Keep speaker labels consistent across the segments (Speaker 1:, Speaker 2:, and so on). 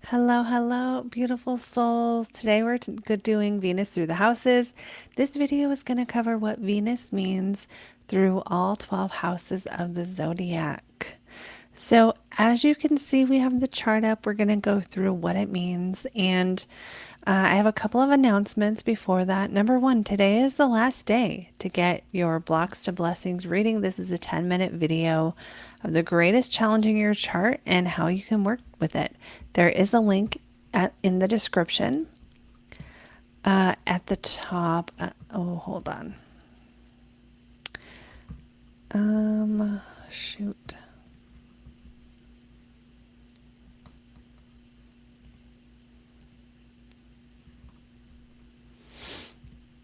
Speaker 1: Hello, hello, beautiful souls. Today we're doing Venus through the houses. This video is going to cover what Venus means through all 12 houses of the zodiac. So as you can see, we have the chart up. We're going to go through what it means. And I have a couple of announcements before that. Number one, today is the last day to get your Blocks to Blessings reading. This is a 10-minute video of the greatest challenging your chart and how you can work with it. There is a link in the description at the top. Hold on. Shoot.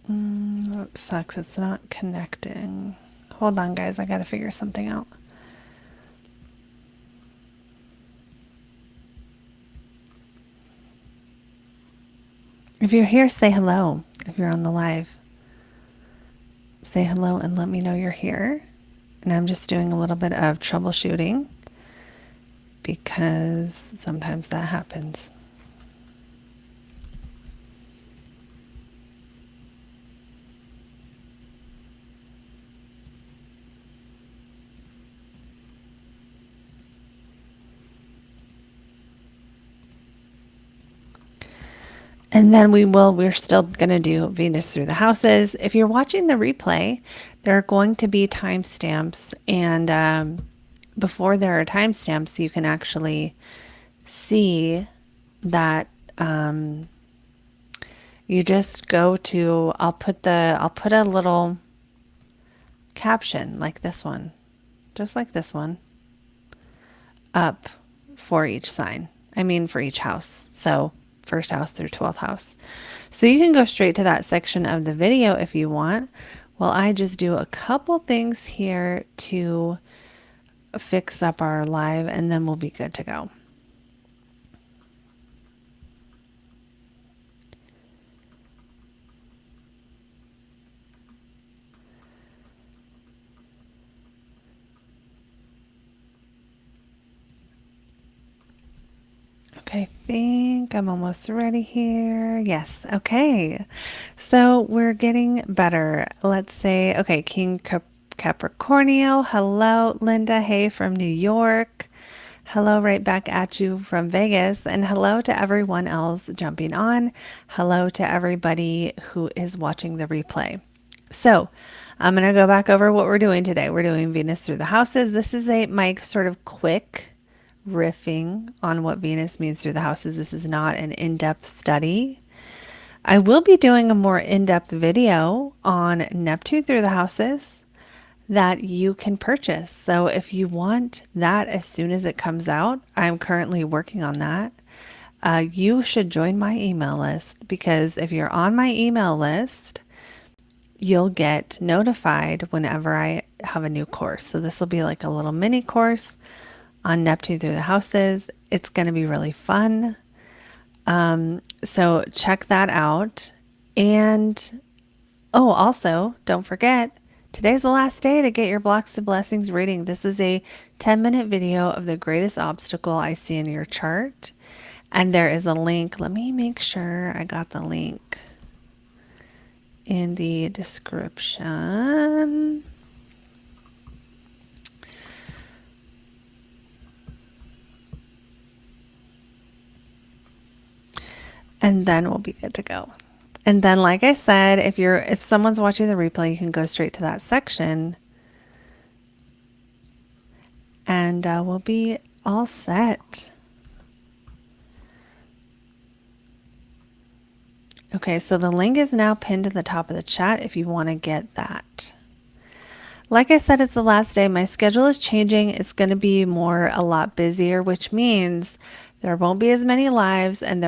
Speaker 1: That sucks. It's not connecting. Hold on, guys. I got to figure something out. If you're here, say hello. If you're on the live, say hello and let me know you're here. And I'm just doing a little bit of troubleshooting because sometimes that happens. And then we're still going to do Venus through the houses. If you're watching the replay, there are going to be timestamps. And before there are timestamps, you can actually see that you just go to, I'll put a little caption like this one, just like this one, up for each sign. I mean, for each house. So first house through 12th house. So you can go straight to that section of the video if you want. Well, I just do a couple things here to fix up our live and then we'll be good to go. I think I'm almost ready here. Yes. Okay. So we're getting better. Let's say, okay, King Capricornio. Hello, Linda. Hey, from New York. Hello, right back at you from Vegas. And hello to everyone else jumping on. Hello to everybody who is watching the replay. So I'm going to go back over what we're doing today. We're doing Venus through the houses. This is my sort of quick riffing on what Venus means through the houses. This is not an in-depth study. I will be doing a more in-depth video on Neptune through the houses that you can purchase. So if you want that as soon as it comes out, I'm currently working on that. You should join my email list because if you're on my email list, you'll get notified whenever I have a new course. So this will be like a little mini course on Neptune through the houses. It's going to be really fun. So check that out. And also don't forget, today's the last day to get your Blocks to Blessings reading. This is a 10-minute video of the greatest obstacle I see in your chart. And there is a link. Let me make sure I got the link in the description. And then we'll be good to go. And then, like I said, if someone's watching the replay, you can go straight to that section and we'll be all set. Okay, so the link is now pinned to the top of the chat if you want to get that. Like I said, it's the last day. My schedule is changing. It's going to be a lot busier, which means there won't be as many lives and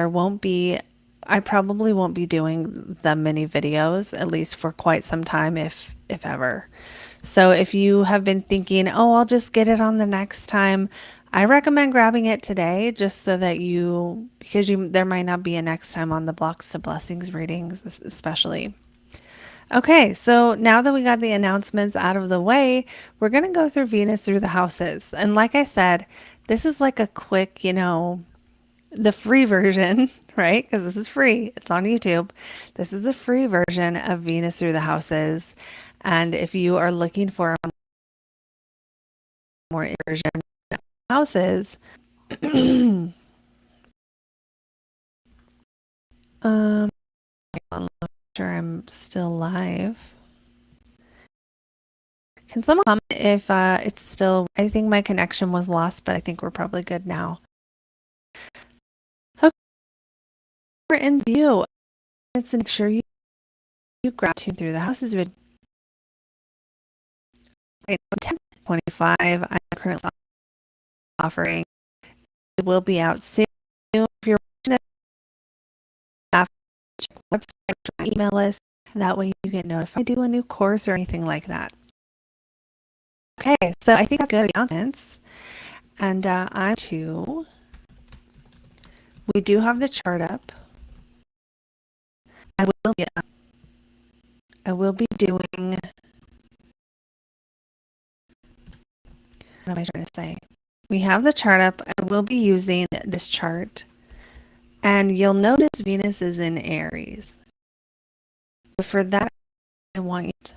Speaker 1: I probably won't be doing the mini videos, at least for quite some time, if ever. So if you have been thinking, oh, I'll just get it on the next time, I recommend grabbing it today just so that because there might not be a next time on the Blocks to Blessings readings, especially. Okay, so now that we got the announcements out of the way, we're going to go through Venus through the houses. And like I said, this is like a quick, the free version, right? Because this is free, it's on YouTube. This is the free version of Venus through the houses. And if you are looking for a more version of houses, I'm not sure I'm still live. Can someone comment if it's still, I think my connection was lost, but I think we're probably good now. Okay, we're in view. It's to make sure you grab tune through the houses with 1025. I'm currently offering. It will be out soon. If you're watching this, check the website, email list. That way you get notified if I do a new course or anything like that. Okay, so I think that's good announcements. And we do have the chart up. I will be doing, what am I trying to say? We have the chart up. I will be using this chart. And you'll notice Venus is in Aries. But for that, I want you to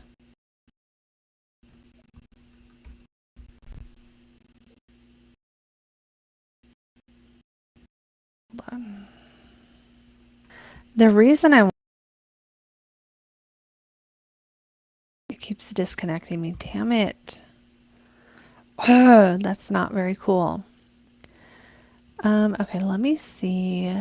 Speaker 1: hold on. The reason it keeps disconnecting me. Damn it. Oh, that's not very cool. Okay, let me see.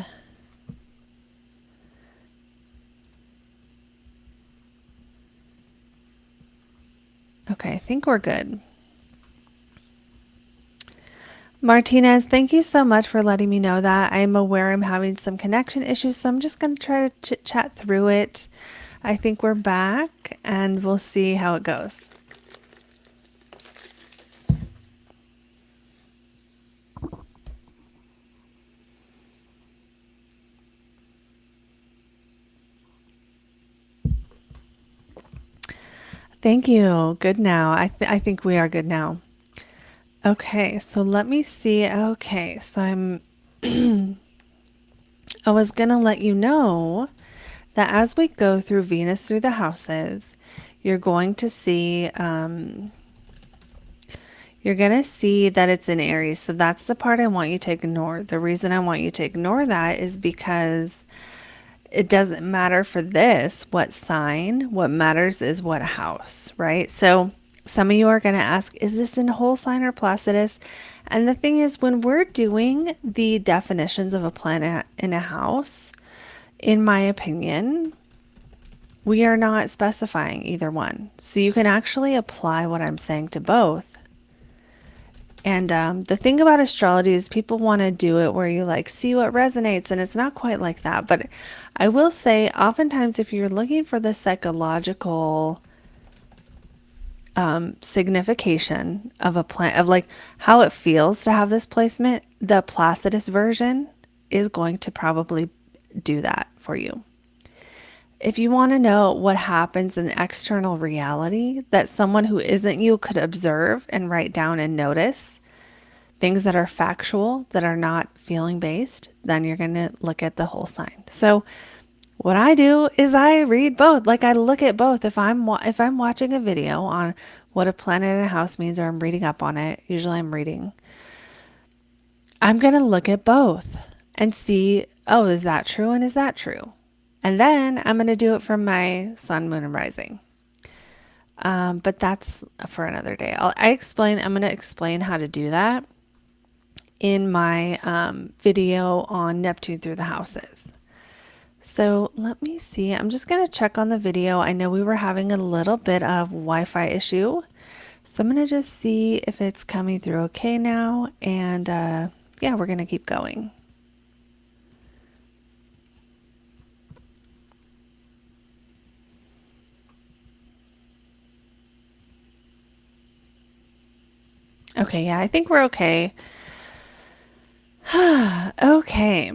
Speaker 1: Okay, I think we're good. Martinez, thank you so much for letting me know that. I'm aware I'm having some connection issues, so I'm just going to try to chat through it. I think we're back, and we'll see how it goes. Thank you. Good now. I think we are good now. Okay, so let me see. Okay, so I was going to let you know that as we go through Venus through the houses, you're going to see that it's in Aries. So that's the part I want you to ignore. The reason I want you to ignore that is because it doesn't matter for this what sign. What matters is what house, right? So some of you are going to ask, is this in Whole Sign or Placidus? And the thing is, when we're doing the definitions of a planet in a house, in my opinion, we are not specifying either one. So you can actually apply what I'm saying to both. And the thing about astrology is people want to do it where you like see what resonates, and it's not quite like that. But I will say, oftentimes, if you're looking for the psychological signification of a planet, of like how it feels to have this placement, the Placidus version is going to probably do that for you. If you want to know what happens in external reality that someone who isn't you could observe and write down and notice, things that are factual, that are not feeling based, then you're going to look at the whole sign. So what I do is I read both. Like I look at both. If I'm watching a video on what a planet and a house means, or I'm reading up on it, usually I'm reading, I'm going to look at both and see, oh, is that true and is that true? And then I'm going to do it from my sun, moon, and rising. But that's for another day. I'm going to explain how to do that in my video on Neptune through the houses. So let me see. I'm just going to check on the video. I know we were having a little bit of Wi-Fi issue. So I'm going to just see if it's coming through okay now. And yeah, we're going to keep going. Okay, yeah, I think we're okay. Okay.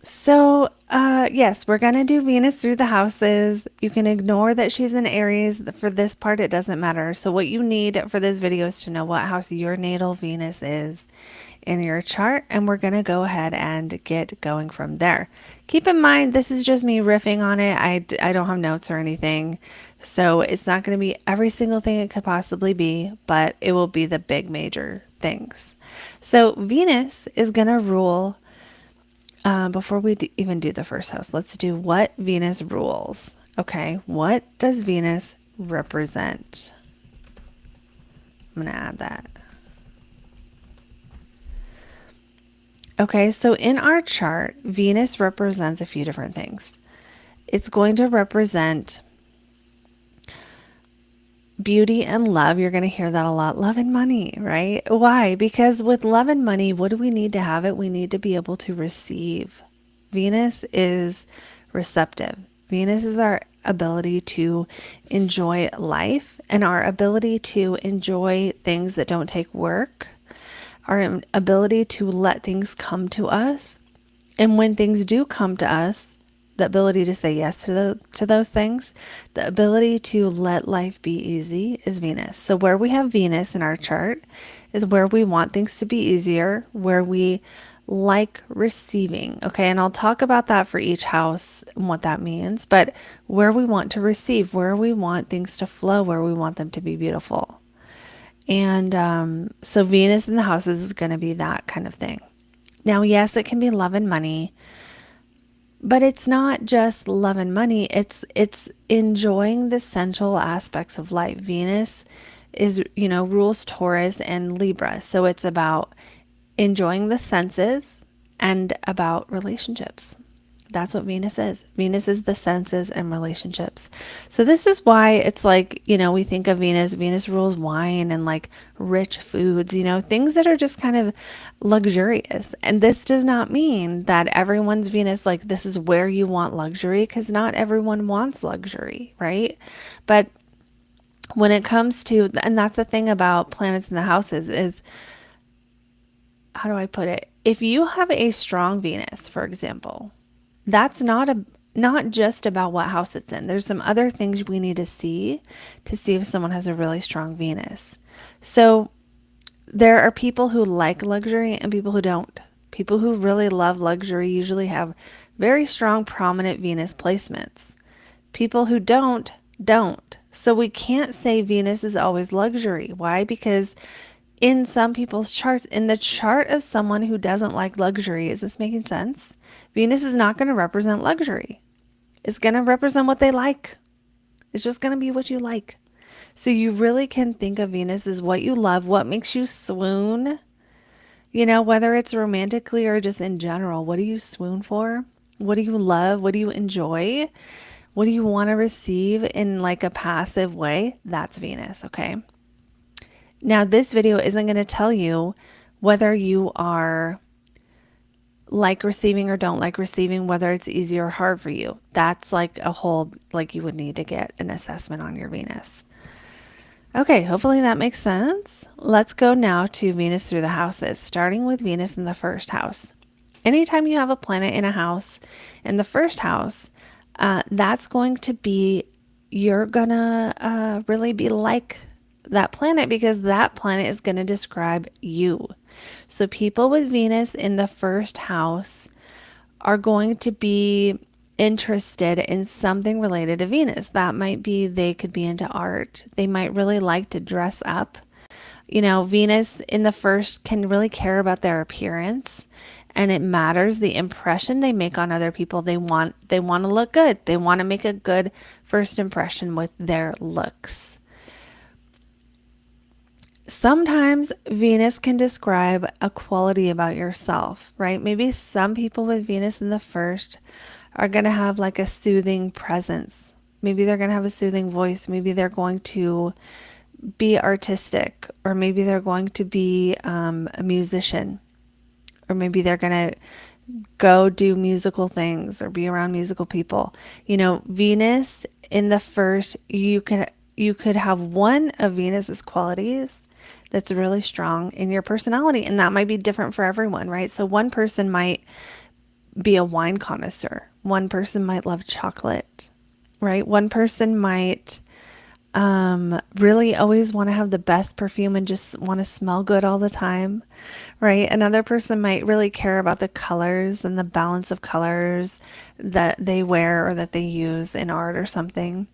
Speaker 1: So, yes, we're going to do Venus through the houses. You can ignore that she's in Aries. For this part, it doesn't matter. So what you need for this video is to know what house your natal Venus is in your chart, and we're going to go ahead and get going from there. Keep in mind, this is just me riffing on it. I don't have notes or anything, so it's not going to be every single thing it could possibly be, but it will be the big major things. So Venus is going to rule. Before we even do the first house, let's do what Venus rules. Okay, what does Venus represent? I'm going to add that. Okay, so in our chart, Venus represents a few different things. It's going to represent beauty and love. You're going to hear that a lot. Love and money, right? Why? Because with love and money, what do we need to have it? We need to be able to receive. Venus is receptive. Venus is our ability to enjoy life and our ability to enjoy things that don't take work, our ability to let things come to us. And when things do come to us, the ability to say yes to those things, the ability to let life be easy is Venus. So where we have Venus in our chart is where we want things to be easier, where we like receiving. Okay, and I'll talk about that for each house and what that means, but where we want to receive, where we want things to flow, where we want them to be beautiful. And so Venus in the houses is going to be that kind of thing. Now, yes, it can be love and money, but it's not just love and money. It's enjoying the sensual aspects of life. Venus is, rules Taurus and Libra. So it's about enjoying the senses and about relationships. That's what Venus is. Venus is the senses and relationships. So this is why it's like, we think of Venus. Venus rules wine and like rich foods, things that are just kind of luxurious. And this does not mean that everyone's Venus, like this is where you want luxury, because not everyone wants luxury, right? But when it comes to, and that's the thing about planets in the houses is, how do I put it? If you have a strong Venus, for example, that's not just about what house it's in. There's some other things we need to see if someone has a really strong Venus. So there are people who like luxury and people who don't. People who really love luxury usually have very strong, prominent Venus placements. People who don't. So we can't say Venus is always luxury. Why? Because in some people's charts, in the chart of someone who doesn't like luxury, is this making sense? Venus is not going to represent luxury. It's going to represent what they like. It's just going to be what you like. So you really can think of Venus as what you love, what makes you swoon, whether it's romantically or just in general. What do you swoon for? What do you love? What do you enjoy? What do you want to receive in like a passive way? That's Venus, okay? Now, this video isn't going to tell you whether you are like receiving or don't like receiving, whether it's easy or hard for you. That's like a whole, like you would need to get an assessment on your Venus. Okay, hopefully that makes sense. Let's go now to Venus through the houses, starting with Venus in the first house. Anytime you have a planet in a house, in the first house, that's going to be, you're gonna really be like that planet, because that planet is going to describe you. So people with Venus in the first house are going to be interested in something related to Venus. That might be, they could be into art. They might really like to dress up. Venus in the first can really care about their appearance, and it matters the impression they make on other people. They want to look good. They want to make a good first impression with their looks. Sometimes Venus can describe a quality about yourself, right? Maybe some people with Venus in the first are going to have like a soothing presence. Maybe they're going to have a soothing voice. Maybe they're going to be artistic, or maybe they're going to be a musician, or maybe they're going to go do musical things or be around musical people. Venus in the first, you could have one of Venus's qualities that's really strong in your personality, and that might be different for everyone, right? So one person might be a wine connoisseur. One person might love chocolate, right? One person might Really always want to have the best perfume and just want to smell good all the time, right? Another person might really care about the colors and the balance of colors that they wear or that they use in art or something.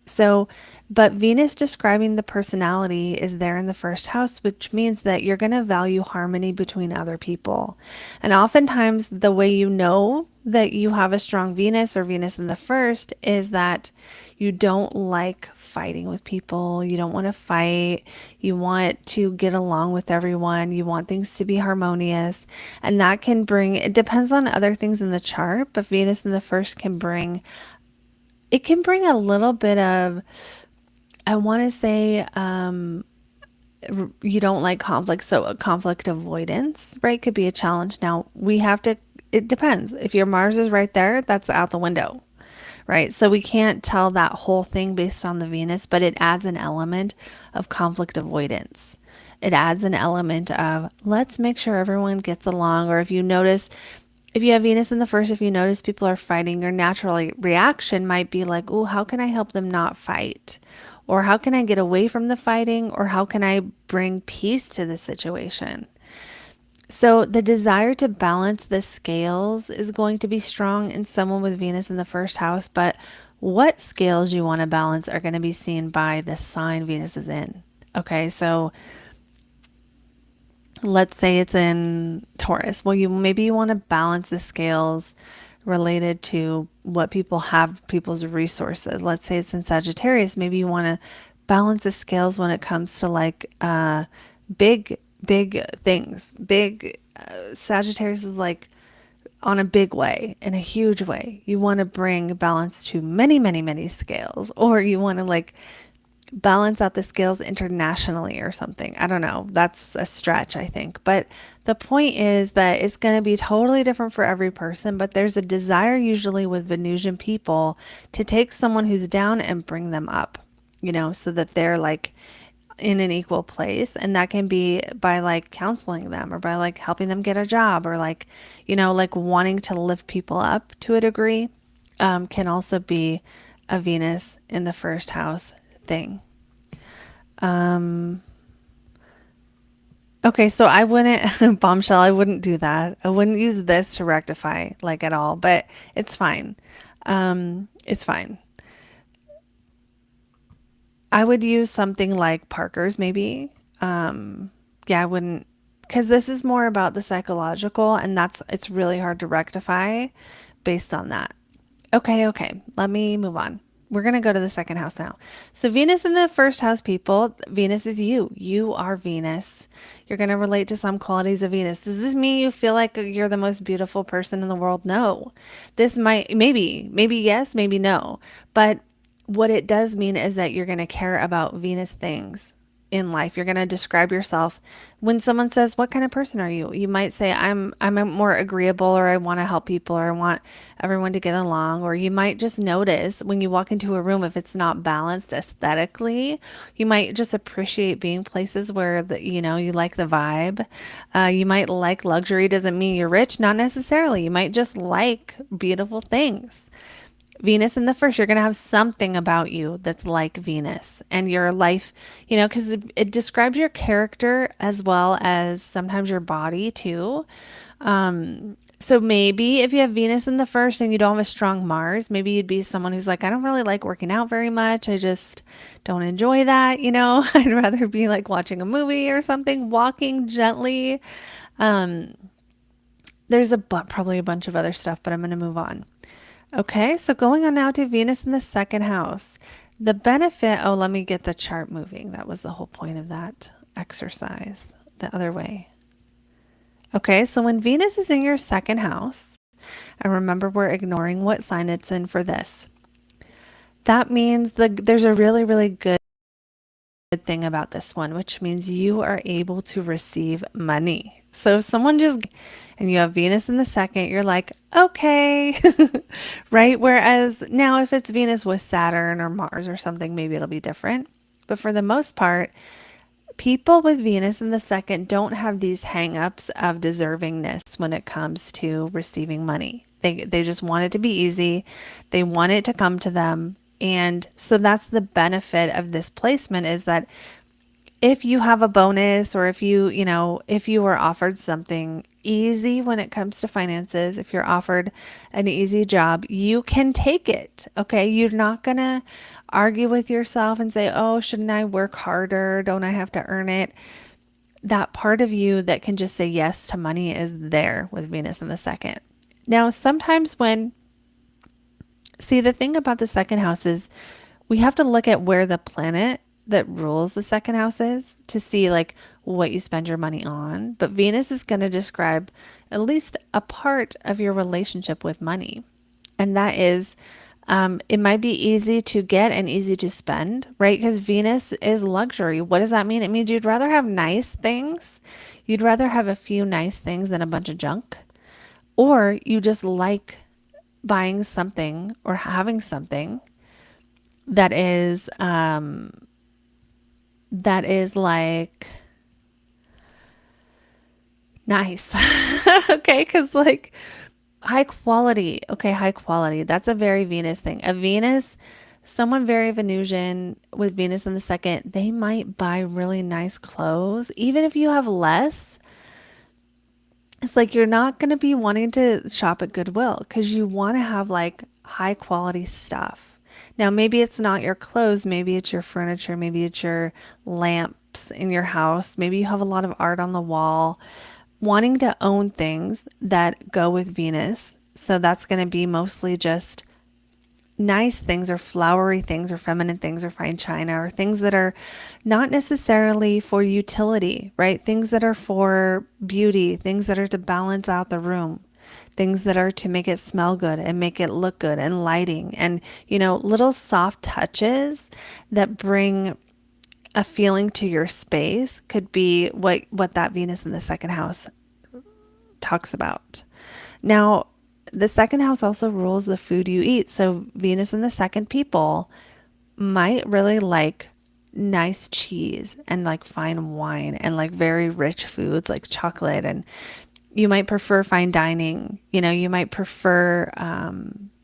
Speaker 1: So, but Venus describing the personality is there in the first house, which means that you're going to value harmony between other people. And oftentimes, the way you know that you have a strong Venus or Venus in the first is that you don't like fighting with people. You don't want to fight. You want to get along with everyone. You want things to be harmonious. And that can bring, it depends on other things in the chart, but Venus in the first can bring, it can bring a little bit of, I want to say, you don't like conflict, so a conflict avoidance, right, could be a challenge. Now, we have to, it depends. If your Mars is right there, that's out the window, right? So we can't tell that whole thing based on the Venus, but it adds an element of conflict avoidance. It adds an element of let's make sure everyone gets along. Or if you notice, if you have Venus in the first, if you notice people are fighting, your natural reaction might be like, oh, how can I help them not fight? Or how can I get away from the fighting? Or how can I bring peace to the situation? So the desire to balance the scales is going to be strong in someone with Venus in the first house, but what scales you want to balance are going to be seen by the sign Venus is in. Okay, so let's say it's in Taurus. Well, you want to balance the scales related to what people have, people's resources. Let's say it's in Sagittarius. Maybe you want to balance the scales when it comes to like big things. Big Sagittarius is like on a big way, in a huge way. You want to bring balance to many scales, or you want to like balance out the scales internationally or something. I don't know. That's a stretch, I think. But the point is that it's going to be totally different for every person, but there's a desire usually with Venusian people to take someone who's down and bring them up, so that they're like in an equal place. And that can be by like counseling them or by like helping them get a job or like, like wanting to lift people up to a degree, can also be a Venus in the first house thing. Okay, so I wouldn't, bombshell, I wouldn't do that. I wouldn't use this to rectify like at all, but it's fine. It's fine. I would use something like Parker's maybe. Yeah, I wouldn't, because this is more about the psychological, and it's really hard to rectify based on that. Okay, let me move on. We're going to go to the second house now. So Venus in the first house, people, Venus is you. You are Venus. You're going to relate to some qualities of Venus. Does this mean you feel like you're the most beautiful person in the world? No. This might, maybe yes, maybe no. But what it does mean is that you're going to care about Venus things in life. You're going to describe yourself. When someone says, "What kind of person are you?" You might say, I'm a more agreeable, or I want to help people, or I want everyone to get along." Or you might just notice when you walk into a room, if it's not balanced aesthetically, you might just appreciate being places where you like the vibe. You might like luxury. Doesn't mean you're rich, not necessarily. You might just like beautiful things. Venus in the first, you're going to have something about you that's like Venus and your life, because it describes your character as well as sometimes your body too. So maybe if you have Venus in the first and you don't have a strong Mars, maybe you'd be someone who's like, I don't really like working out very much. I just don't enjoy that. I'd rather be like watching a movie or something, walking gently. There's probably a bunch of other stuff, but I'm going to move on. Okay, so going on now to Venus in the second house. The benefit, let me get the chart moving. That was the whole point of that exercise, the other way. Okay, so when Venus is in your second house, and remember we're ignoring what sign it's in for this. That means there's a really good thing about this one, which means you are able to receive money. So if someone and you have Venus in the second, you're like, okay, right? Whereas now if it's Venus with Saturn or Mars or something, maybe it'll be different. But for the most part, people with Venus in the second don't have these hang-ups of deservingness when it comes to receiving money. They just want it to be easy. They want it to come to them. And so that's the benefit of this placement, is that if you have a bonus, or if if you were offered something easy when it comes to finances, if you're offered an easy job, you can take it. Okay. You're not going to argue with yourself and say, oh, shouldn't I work harder? Don't I have to earn it? That part of you that can just say yes to money is there with Venus in the second. Now, sometimes the thing about the second house is we have to look at where the planet that rules the second house is to see like what you spend your money on. But Venus is going to describe at least a part of your relationship with money. And that is, it might be easy to get and easy to spend, right? Because Venus is luxury. What does that mean? It means you'd rather have nice things. You'd rather have a few nice things than a bunch of junk. Or you just like buying something or having something that is like nice. Okay, because like high quality. Okay, high quality. That's a very Venus thing. Someone very Venusian with Venus in the second, they might buy really nice clothes. Even if you have less, it's like you're not going to be wanting to shop at Goodwill because you want to have like high quality stuff. Now, maybe it's not your clothes, maybe it's your furniture, maybe it's your lamps in your house, maybe you have a lot of art on the wall, wanting to own things that go with Venus. So that's going to be mostly just nice things or flowery things or feminine things or fine china or things that are not necessarily for utility, right? Things that are for beauty, things that are to balance out the room, things that are to make it smell good and make it look good, and lighting and, little soft touches that bring a feeling to your space could be what that Venus in the second house talks about. Now, the second house also rules the food you eat. So Venus in the second people might really like nice cheese and like fine wine and like very rich foods like chocolate. And you might prefer fine dining. You might prefer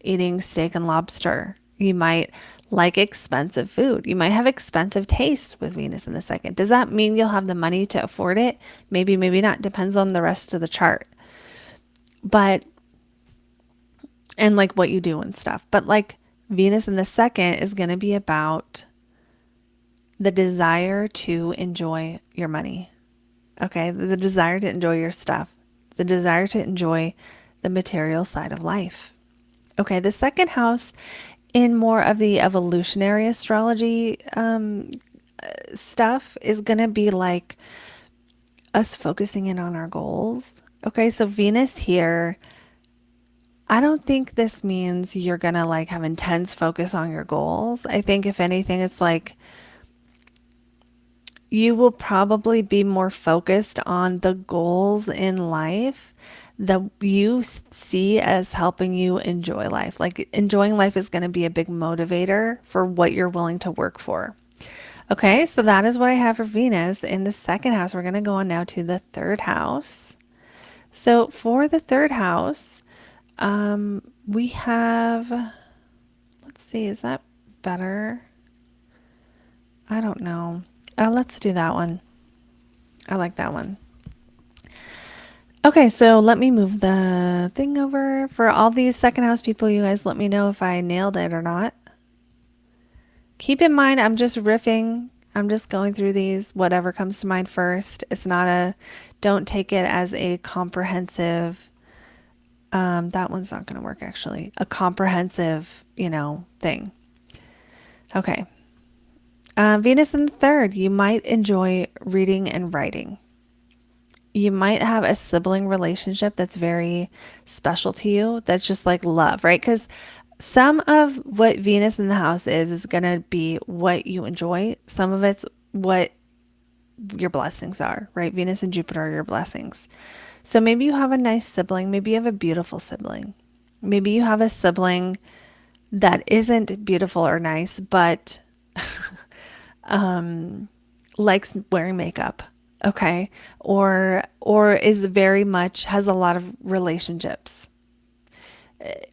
Speaker 1: eating steak and lobster. You might like expensive food. You might have expensive taste with Venus in the second. Does that mean you'll have the money to afford it? Maybe, maybe not. Depends on the rest of the chart. And like what you do and stuff. But like Venus in the second is going to be about the desire to enjoy your money. Okay. The desire to enjoy your stuff, the desire to enjoy the material side of life. Okay. The second house in more of the evolutionary astrology stuff is going to be like us focusing in on our goals. Okay. So Venus here, I don't think this means you're going to like have intense focus on your goals. I think if anything, it's like you will probably be more focused on the goals in life that you see as helping you enjoy life. Like enjoying life is going to be a big motivator for what you're willing to work for. Okay, so that is what I have for Venus in the second house. We're going to go on now to the third house. So for the third house, we have, let's see, is that better? I don't know. Let's do that one. I like that one. Okay, so let me move the thing over. For all these second house people, you guys let me know if I nailed it or not. Keep in mind, I'm just riffing. I'm just going through these, whatever comes to mind first. Don't take it as a comprehensive, that one's not going to work actually. A comprehensive, thing. Okay. Venus in the third, you might enjoy reading and writing. You might have a sibling relationship that's very special to you. That's just like love, right? Because some of what Venus in the house is going to be what you enjoy. Some of it's what your blessings are, right? Venus and Jupiter are your blessings. So maybe you have a nice sibling. Maybe you have a beautiful sibling. Maybe you have a sibling that isn't beautiful or nice, but likes wearing makeup. Okay. Or is very much has a lot of relationships.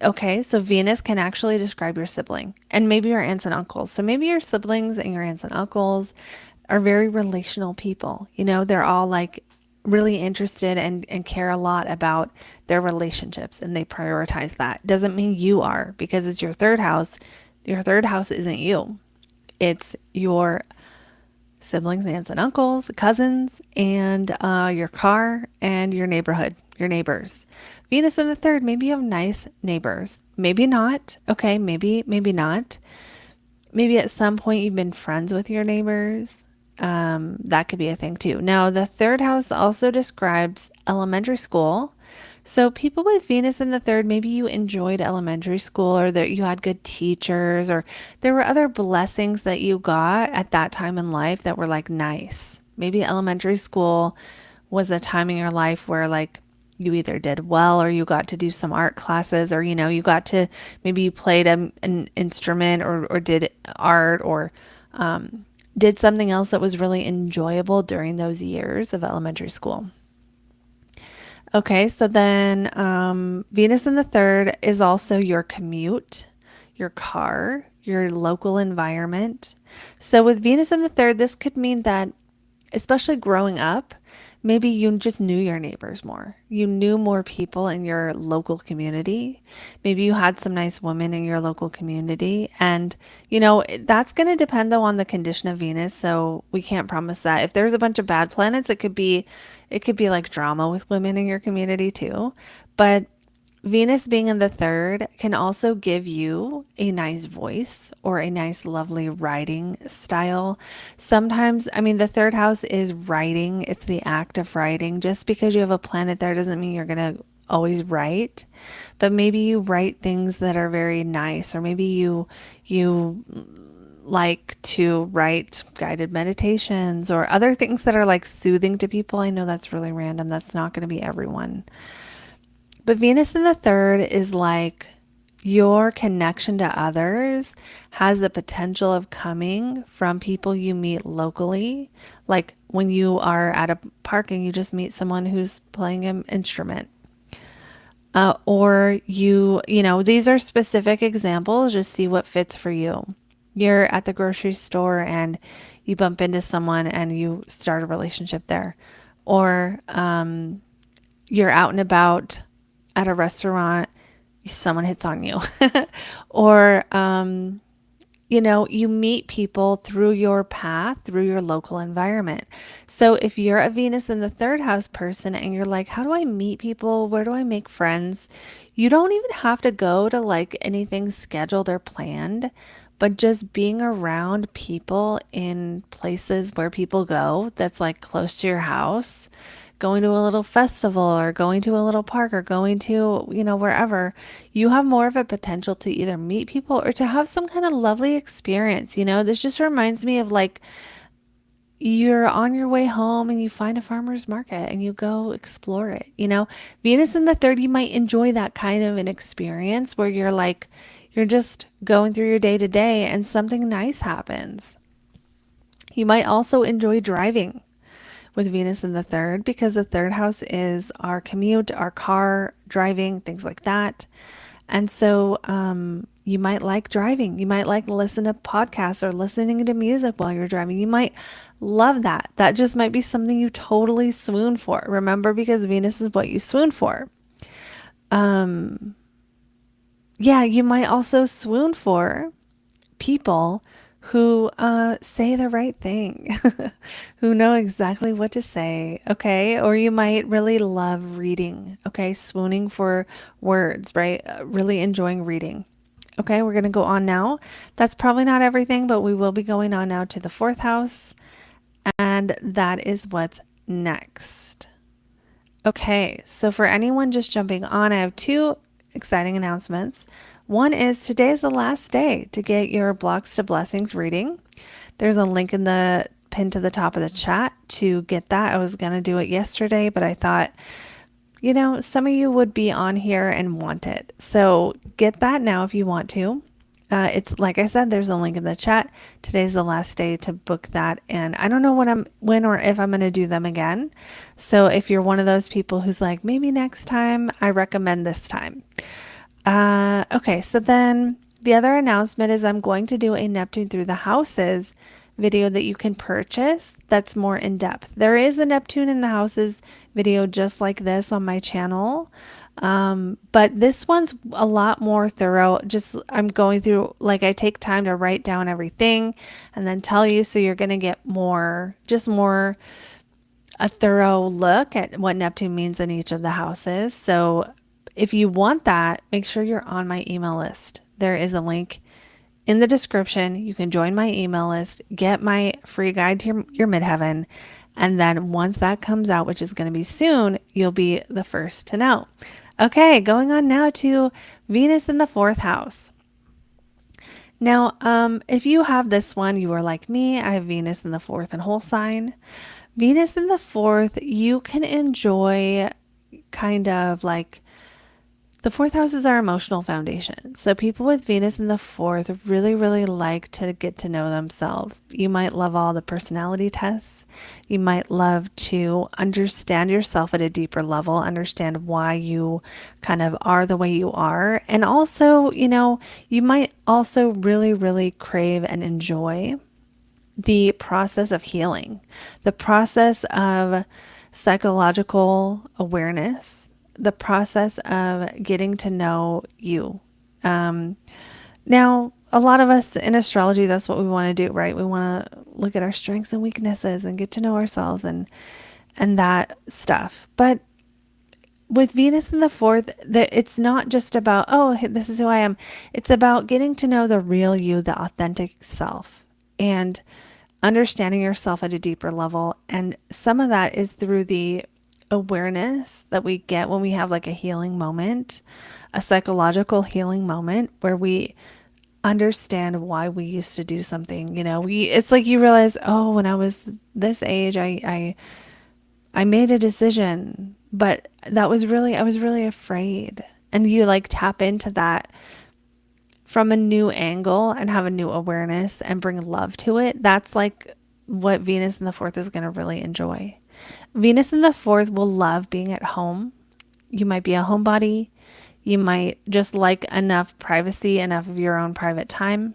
Speaker 1: Okay, so Venus can actually describe your sibling and maybe your aunts and uncles. So maybe your siblings and your aunts and uncles are very relational people. They're all like really interested and care a lot about their relationships and they prioritize that. Doesn't mean you are because it's your third house. Your third house isn't you, it's your siblings, aunts and uncles, cousins, and your car and your neighborhood, your neighbors. Venus in the third, maybe you have nice neighbors. Maybe not. Okay, maybe not. Maybe at some point you've been friends with your neighbors. That could be a thing too. Now, the third house also describes elementary school. So, people with Venus in the third, maybe you enjoyed elementary school or that you had good teachers or there were other blessings that you got at that time in life that were like nice. Maybe elementary school was a time in your life where like you either did well or you got to do some art classes or you got to maybe you played an instrument or did art or did something else that was really enjoyable during those years of elementary school. Okay, so then Venus in the third is also your commute, your car, your local environment. So with Venus in the third, this could mean that, especially growing up, maybe you just knew your neighbors more. You knew more people in your local community. Maybe you had some nice women in your local community. And, that's going to depend though on the condition of Venus. So we can't promise that. If there's a bunch of bad planets, it could be like drama with women in your community too. But Venus being in the third can also give you a nice voice or a nice, lovely writing style. Sometimes, I mean, the third house is writing, it's the act of writing. Just because you have a planet there doesn't mean you're going to always write, but maybe you write things that are very nice, or maybe you like to write guided meditations or other things that are like soothing to people. I know that's really random. That's not going to be everyone. But Venus in the third is like your connection to others has the potential of coming from people you meet locally. Like when you are at a park and you just meet someone who's playing an instrument. Or these are specific examples. Just see what fits for you. You're at the grocery store and you bump into someone and you start a relationship there. Or you're out and about at a restaurant, someone hits on you. Or, you meet people through your path, through your local environment. So if you're a Venus in the third house person and you're like, how do I meet people? Where do I make friends? You don't even have to go to like anything scheduled or planned, but just being around people in places where people go that's like close to your house, going to a little festival or going to a little park or going to, wherever, you have more of a potential to either meet people or to have some kind of lovely experience. This just reminds me of like you're on your way home and you find a farmer's market and you go explore it. Venus in the third, you might enjoy that kind of an experience where you're just going through your day to day and something nice happens. You might also enjoy driving with Venus in the third because the third house is our commute, our car, driving, things like that. And so you might like driving. You might like listen to podcasts or listening to music while you're driving. You might love that. That just might be something you totally swoon for. Remember, because Venus is what you swoon for. Yeah, you might also swoon for people who say the right thing, who know exactly what to say, okay? Or you might really love reading, okay? Swooning for words, right? Really enjoying reading. Okay, we're going to go on now. That's probably not everything, but we will be going on now to the fourth house, and that is what's next. Okay, so for anyone just jumping on, I have two exciting announcements. One is today is the last day to get your Blocks to Blessings reading. There's a link in the pin to the top of the chat to get that. I was going to do it yesterday, but I thought, some of you would be on here and want it. So get that now if you want to. It's like I said, there's a link in the chat. Today's the last day to book that. And I don't know when or if I'm going to do them again. So if you're one of those people who's like, maybe next time, I recommend this time. Okay, so then the other announcement is I'm going to do a Neptune through the houses video that you can purchase that's more in depth. There is a Neptune in the houses video just like this on my channel. But this one's a lot more thorough. Just I'm going through, like, I take time to write down everything and then tell you, so you're going to get more, just more a thorough look at what Neptune means in each of the houses. So if you want that, make sure you're on my email list. There is a link in the description. You can join my email list, get my free guide to your midheaven, and then once that comes out, which is going to be soon, you'll be the first to know. Okay, going on now to Venus in the fourth house. Now, if you have this one, you are like me. I have Venus in the fourth and whole sign. Venus in the fourth, you can enjoy kind of like the fourth house is our emotional foundation. So people with Venus in the fourth really, really like to get to know themselves. You might love all the personality tests. You might love to understand yourself at a deeper level, understand why you kind of are the way you are. And also, you might also really, really crave and enjoy the process of healing, the process of psychological awareness, the process of getting to know you. Now, a lot of us in astrology, that's what we want to do, right? We want to look at our strengths and weaknesses and get to know ourselves and that stuff. But with Venus in the fourth, that it's not just about, oh, this is who I am. It's about getting to know the real you, the authentic self, and understanding yourself at a deeper level. And some of that is through the awareness that we get when we have like a healing moment, a psychological healing moment where we understand why we used to do something. It's like you realize, oh, when I was this age, I made a decision, but I was really afraid. And you like tap into that from a new angle and have a new awareness and bring love to it. That's like what Venus in the fourth is going to really enjoy. Venus in the fourth will love being at home. You might be a homebody. You might just like enough privacy, enough of your own private time.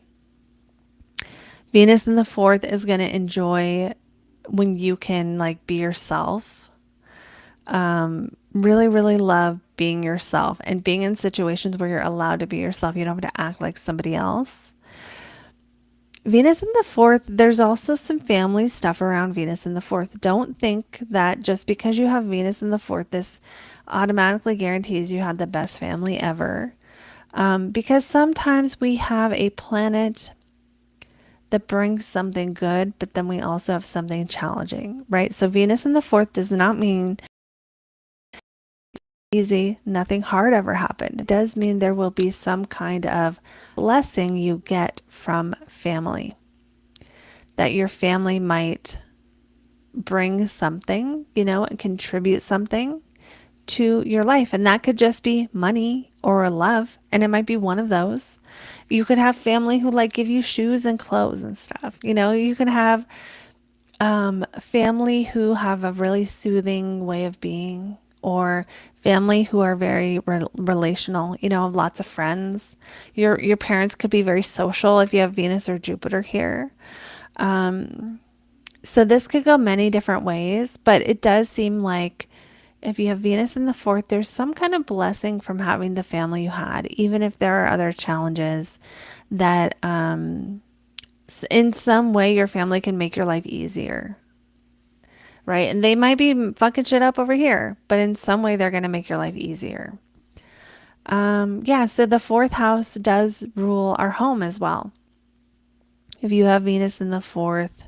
Speaker 1: Venus in the fourth is going to enjoy when you can like be yourself. Really, really love being yourself and being in situations where you're allowed to be yourself. You don't have to act like somebody else. Venus in the fourth, there's also some family stuff around Venus in the fourth. Don't think that just because you have Venus in the fourth, this automatically guarantees you had the best family ever. Because sometimes we have a planet that brings something good, but then we also have something challenging, right? So Venus in the fourth does not mean easy, nothing hard ever happened. It does mean there will be some kind of blessing you get from family, that your family might bring something, and contribute something to your life. And that could just be money or love. And it might be one of those. You could have family who like give you shoes and clothes and stuff. You can have family who have a really soothing way of being, or family who are very relational, have lots of friends. Your parents could be very social if you have Venus or Jupiter here. So this could go many different ways, but it does seem like if you have Venus in the fourth, there's some kind of blessing from having the family you had, even if there are other challenges that in some way your family can make your life easier. Right? And they might be fucking shit up over here, but in some way they're going to make your life easier. Yeah, so the fourth house does rule our home as well. If you have Venus in the fourth,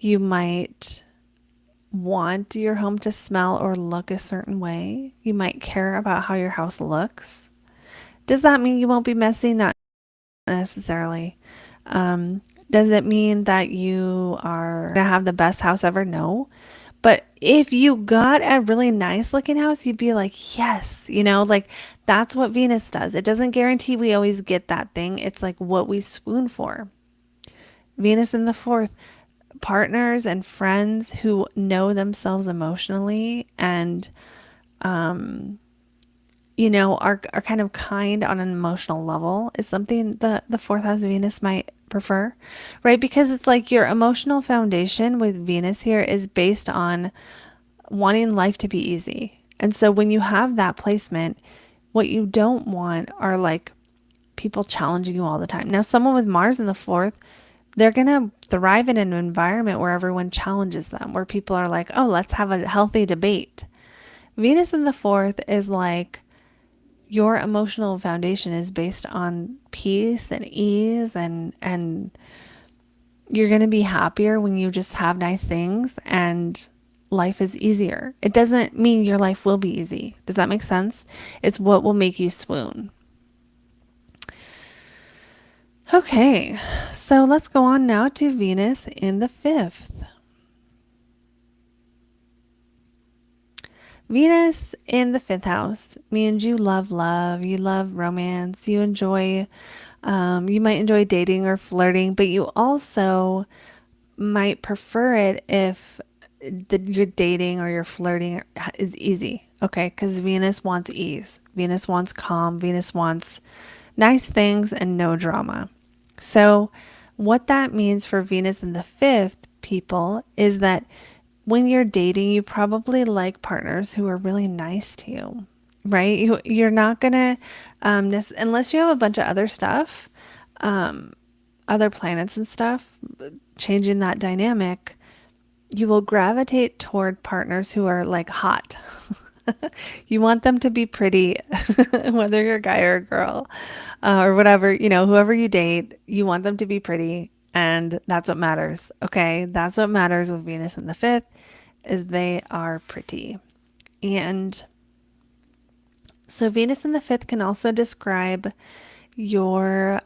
Speaker 1: you might want your home to smell or look a certain way. You might care about how your house looks. Does that mean you won't be messy? Not necessarily. Does it mean that you are going to have the best house ever? No. But if you got a really nice looking house, you'd be like, yes, like that's what Venus does. It doesn't guarantee we always get that thing. It's like what we swoon for. Venus in the fourth, partners and friends who know themselves emotionally and are kind of kind on an emotional level is something the fourth house Venus might prefer, right? Because it's like your emotional foundation with Venus here is based on wanting life to be easy. And so when you have that placement, what you don't want are like people challenging you all the time. Now, someone with Mars in the fourth, they're going to thrive in an environment where everyone challenges them, where people are like, oh, let's have a healthy debate. Venus in the fourth is like your emotional foundation is based on peace and ease and you're going to be happier when you just have nice things and life is easier. It doesn't mean your life will be easy. Does that make sense? It's what will make you swoon. Okay, so let's go on now to Venus in the fifth. Venus in the fifth house means you love love, you love romance, you might enjoy dating or flirting, but you also might prefer it if your dating or your flirting is easy. Okay, because Venus wants ease, Venus wants calm, Venus wants nice things and no drama. So, what that means for Venus in the fifth, people, is that when you're dating, you probably like partners who are really nice to you, right? You're not gonna, unless you have a bunch of other stuff, other planets and stuff, changing that dynamic, you will gravitate toward partners who are like hot. You want them to be pretty, whether you're a guy or a girl, or whatever, whoever you date, you want them to be pretty. And that's what matters. Okay. That's what matters with Venus in the fifth is they are pretty. And so Venus in the fifth can also describe your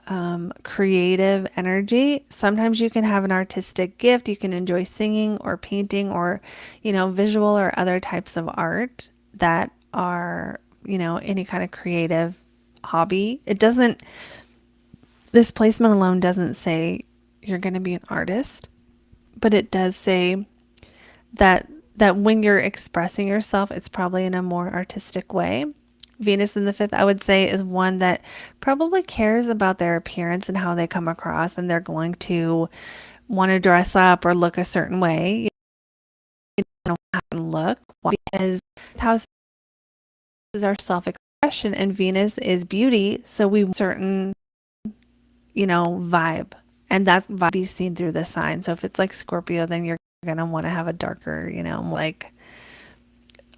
Speaker 1: creative energy. Sometimes you can have an artistic gift. You can enjoy singing or painting or, visual or other types of art that are, any kind of creative hobby. This placement alone doesn't say you're going to be an artist, but it does say that when you're expressing yourself, it's probably in a more artistic way. Venus in the fifth, I would say, is one that probably cares about their appearance and how they come across, and they're going to want to dress up or look a certain way. You know, how to look because houses are self-expression and Venus is beauty, so we want certain, vibe, and that's vibe be seen through the sign. So if it's like Scorpio, then you're gonna want to have a darker, like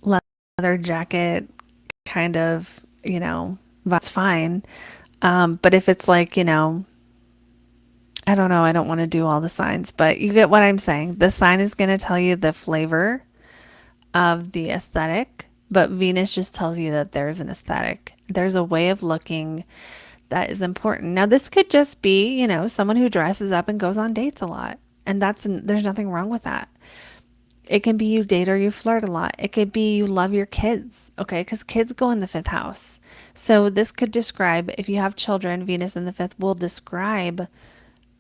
Speaker 1: leather jacket kind of, that's fine. But if it's like, I don't know, I don't want to do all the signs, but you get what I'm saying. The sign is going to tell you the flavor of the aesthetic, but Venus just tells you that there's an aesthetic. There's a way of looking that is important. Now, this could just be, someone who dresses up and goes on dates a lot. And there's nothing wrong with that. It can be you date or you flirt a lot. It could be you love your kids, okay? Because kids go in the fifth house. So this could describe, if you have children, Venus in the fifth will describe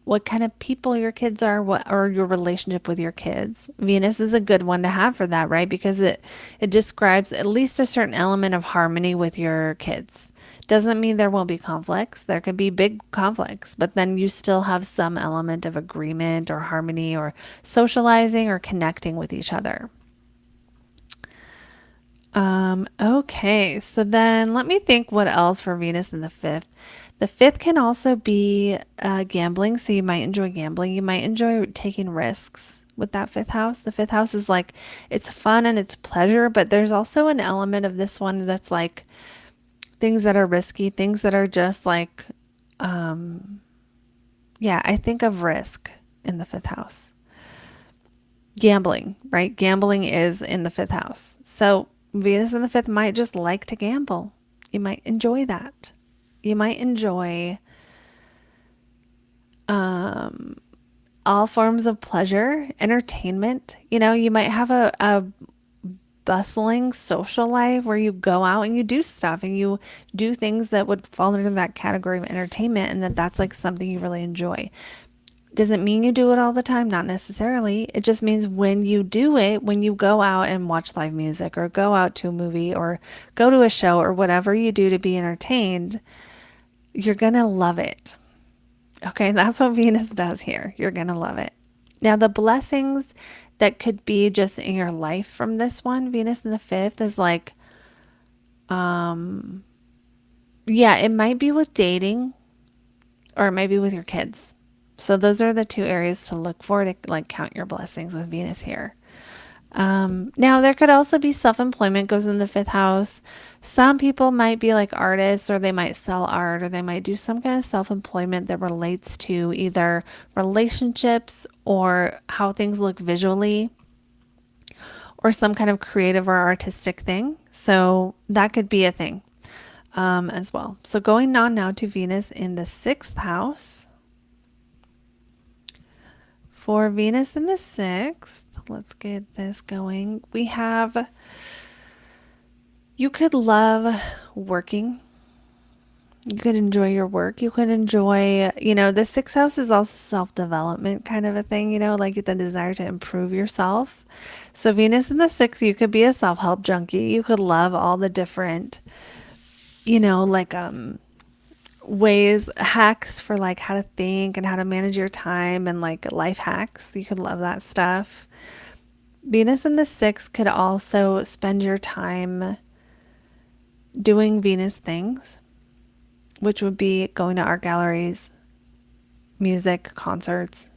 Speaker 1: what kind of people your kids are, or your relationship with your kids. Venus is a good one to have for that, right? Because it describes at least a certain element of harmony with your kids. Doesn't mean there won't be conflicts. There could be big conflicts, but then you still have some element of agreement or harmony or socializing or connecting with each other. Okay, so then let me think what else for Venus in the fifth. The fifth can also be gambling, so you might enjoy gambling. You might enjoy taking risks with that fifth house. The fifth house is like, it's fun and it's pleasure, but there's also an element of this one that's like things that are risky, things that are just like, I think of risk in the fifth house. Gambling, right? Gambling is in the fifth house. So Venus in the fifth might just like to gamble. You might enjoy that. You might enjoy all forms of pleasure, entertainment. You might have a bustling social life where you go out and you do stuff and you do things that would fall under that category of entertainment, and that's like something you really enjoy. Doesn't mean you do it all the time, not necessarily. It just means when you do it, when you go out and watch live music or go out to a movie or go to a show or whatever you do to be entertained, you're going to love it. Okay, that's what Venus does here. You're going to love it. Now, the blessings that could be just in your life from this one, Venus in the fifth, is like, yeah, it might be with dating or it might be with your kids. So those are the two areas to look for to like count your blessings with Venus here. Now there could also be self-employment goes in the fifth house. Some people might be like artists or they might sell art or they might do some kind of self-employment that relates to either relationships or how things look visually or some kind of creative or artistic thing. So that could be a thing as well. So going on now to Venus in the sixth house. For Venus in the sixth, let's get this going. We have, you could love working. You could enjoy your work. You could enjoy, the sixth house is also self-development kind of a thing, like the desire to improve yourself. So Venus in the sixth, you could be a self-help junkie. You could love all the different, like ways, hacks for like how to think and how to manage your time and like life hacks. You could love that stuff. Venus in the sixth could also spend your time doing Venus things, which would be going to art galleries, music, concerts,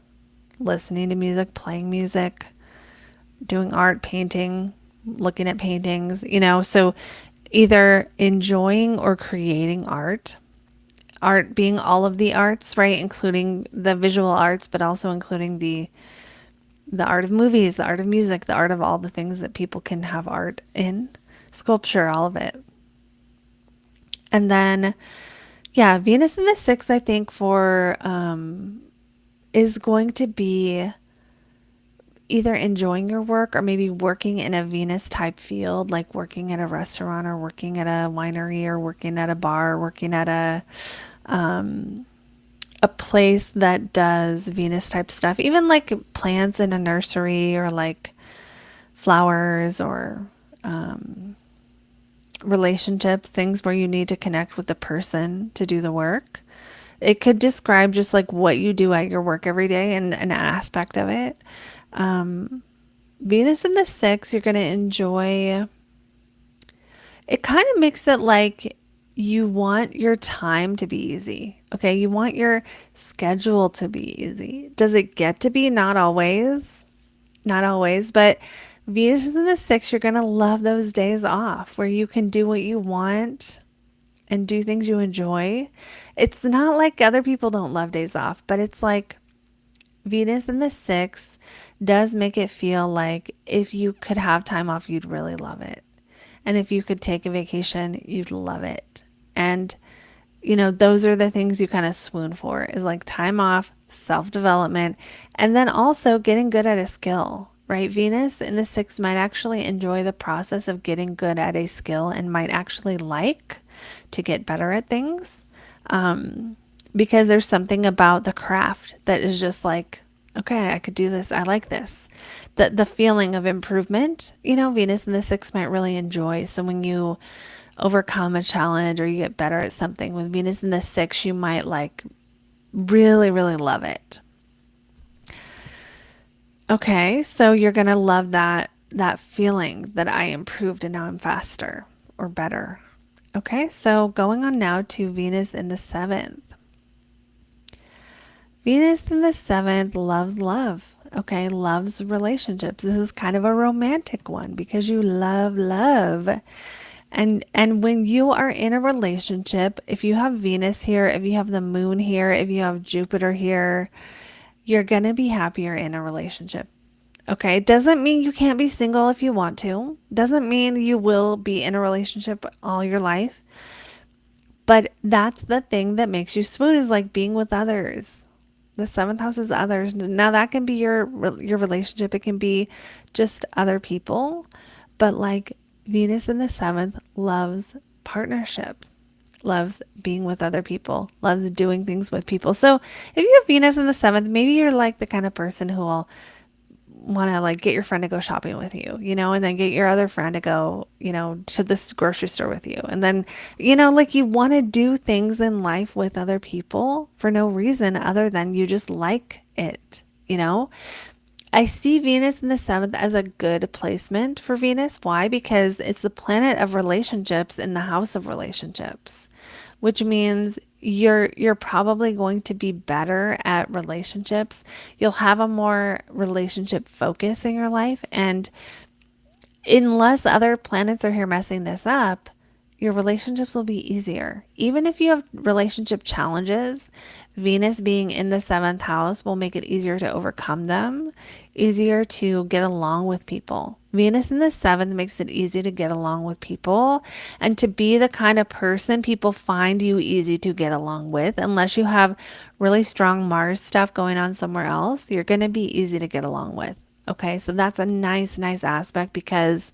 Speaker 1: listening to music, playing music, doing art, painting, looking at paintings, so either enjoying or creating art. Art being all of the arts, right? Including the visual arts, but also including the art of movies, the art of music, the art of all the things that people can have art in, sculpture, all of it. And then, yeah, Venus in the sixth, I think for, is going to be either enjoying your work or maybe working in a Venus type field, like working at a restaurant or working at a winery or working at a bar, working at a place that does Venus type stuff, even like plants in a nursery or like flowers or relationships, things where you need to connect with the person to do the work. It could describe just like what you do at your work every day and an aspect of it. Venus in the sixth, you're going to enjoy. It kind of makes it like you want your time to be easy. Okay. You want your schedule to be easy. Does it get to be? Not always. Not always. But Venus is in the sixth. You're going to love those days off where you can do what you want and do things you enjoy. It's not like other people don't love days off, but it's like Venus in the sixth does make it feel like if you could have time off, you'd really love it. And if you could take a vacation, you'd love it. And, those are the things you kind of swoon for is like time off, self-development, and then also getting good at a skill, right? Venus in the sixth might actually enjoy the process of getting good at a skill and might actually like to get better at things. Because there's something about the craft that is just like, okay, I could do this. I like this. The feeling of improvement, Venus in the sixth might really enjoy. So when you overcome a challenge or you get better at something with Venus in the sixth, you might like really, really love it. Okay, so you're going to love that feeling that I improved and now I'm faster or better. Okay, so going on now to Venus in the seventh. Venus in the seventh loves love. Okay, loves relationships. This is kind of a romantic one because you love love. And when you are in a relationship, if you have Venus here, if you have the moon here, if you have Jupiter here, you're going to be happier in a relationship. Okay, it doesn't mean you can't be single if you want to. Doesn't mean you will be in a relationship all your life. But that's the thing that makes you swoon is like being with others. The seventh house is others. Now that can be your relationship. It can be just other people. But like Venus in the seventh loves partnership. loves being with other people, loves doing things with people. So if you have Venus in the seventh, maybe you're like the kind of person who will want to like get your friend to go shopping with you, and then get your other friend to go, to this grocery store with you. And then, like you want to do things in life with other people for no reason other than you just like it. I see Venus in the seventh as a good placement for Venus. Why? Because it's the planet of relationships in the house of relationships, which means you're probably going to be better at relationships. You'll have a more relationship focus in your life, and unless other planets are here messing this up, your relationships will be easier. Even if you have relationship challenges, Venus being in the seventh house will make it easier to overcome them, easier to get along with people. Venus in the seventh makes it easy to get along with people and to be the kind of person people find you easy to get along with. Unless you have really strong Mars stuff going on somewhere else, you're going to be easy to get along with. Okay, so that's a nice aspect because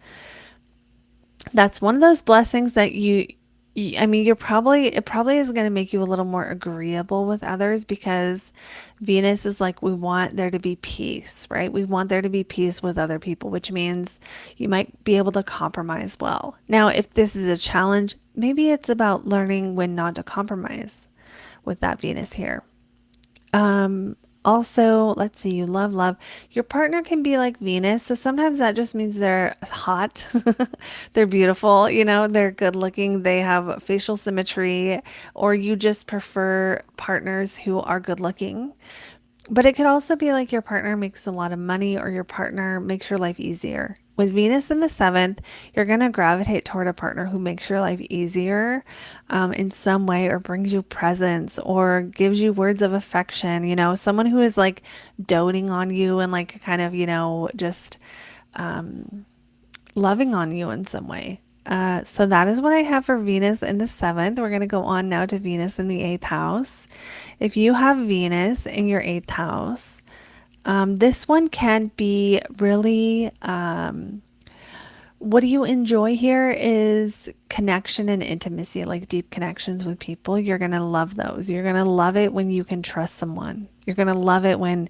Speaker 1: that's one of those blessings that I mean, it probably is going to make you a little more agreeable with others because Venus is like, we want there to be peace, right? We want there to be peace with other people, which means you might be able to compromise well. Now, if this is a challenge, maybe it's about learning when not to compromise with that Venus here. Also, let's see, you love. Your partner can be like Venus. So sometimes that just means they're hot. They're beautiful, they're good looking. They have facial symmetry, or you just prefer partners who are good looking. But it could also be like your partner makes a lot of money or your partner makes your life easier. With Venus in the seventh, you're going to gravitate toward a partner who makes your life easier in some way or brings you presents or gives you words of affection. Someone who is like doting on you and like kind of, just loving on you in some way. So that is what I have for Venus in the seventh. We're going to go on now to Venus in the eighth house. If you have Venus in your eighth house, this one can be really, what do you enjoy here is connection and intimacy, like deep connections with people. You're going to love those. You're going to love it when you can trust someone. You're going to love it when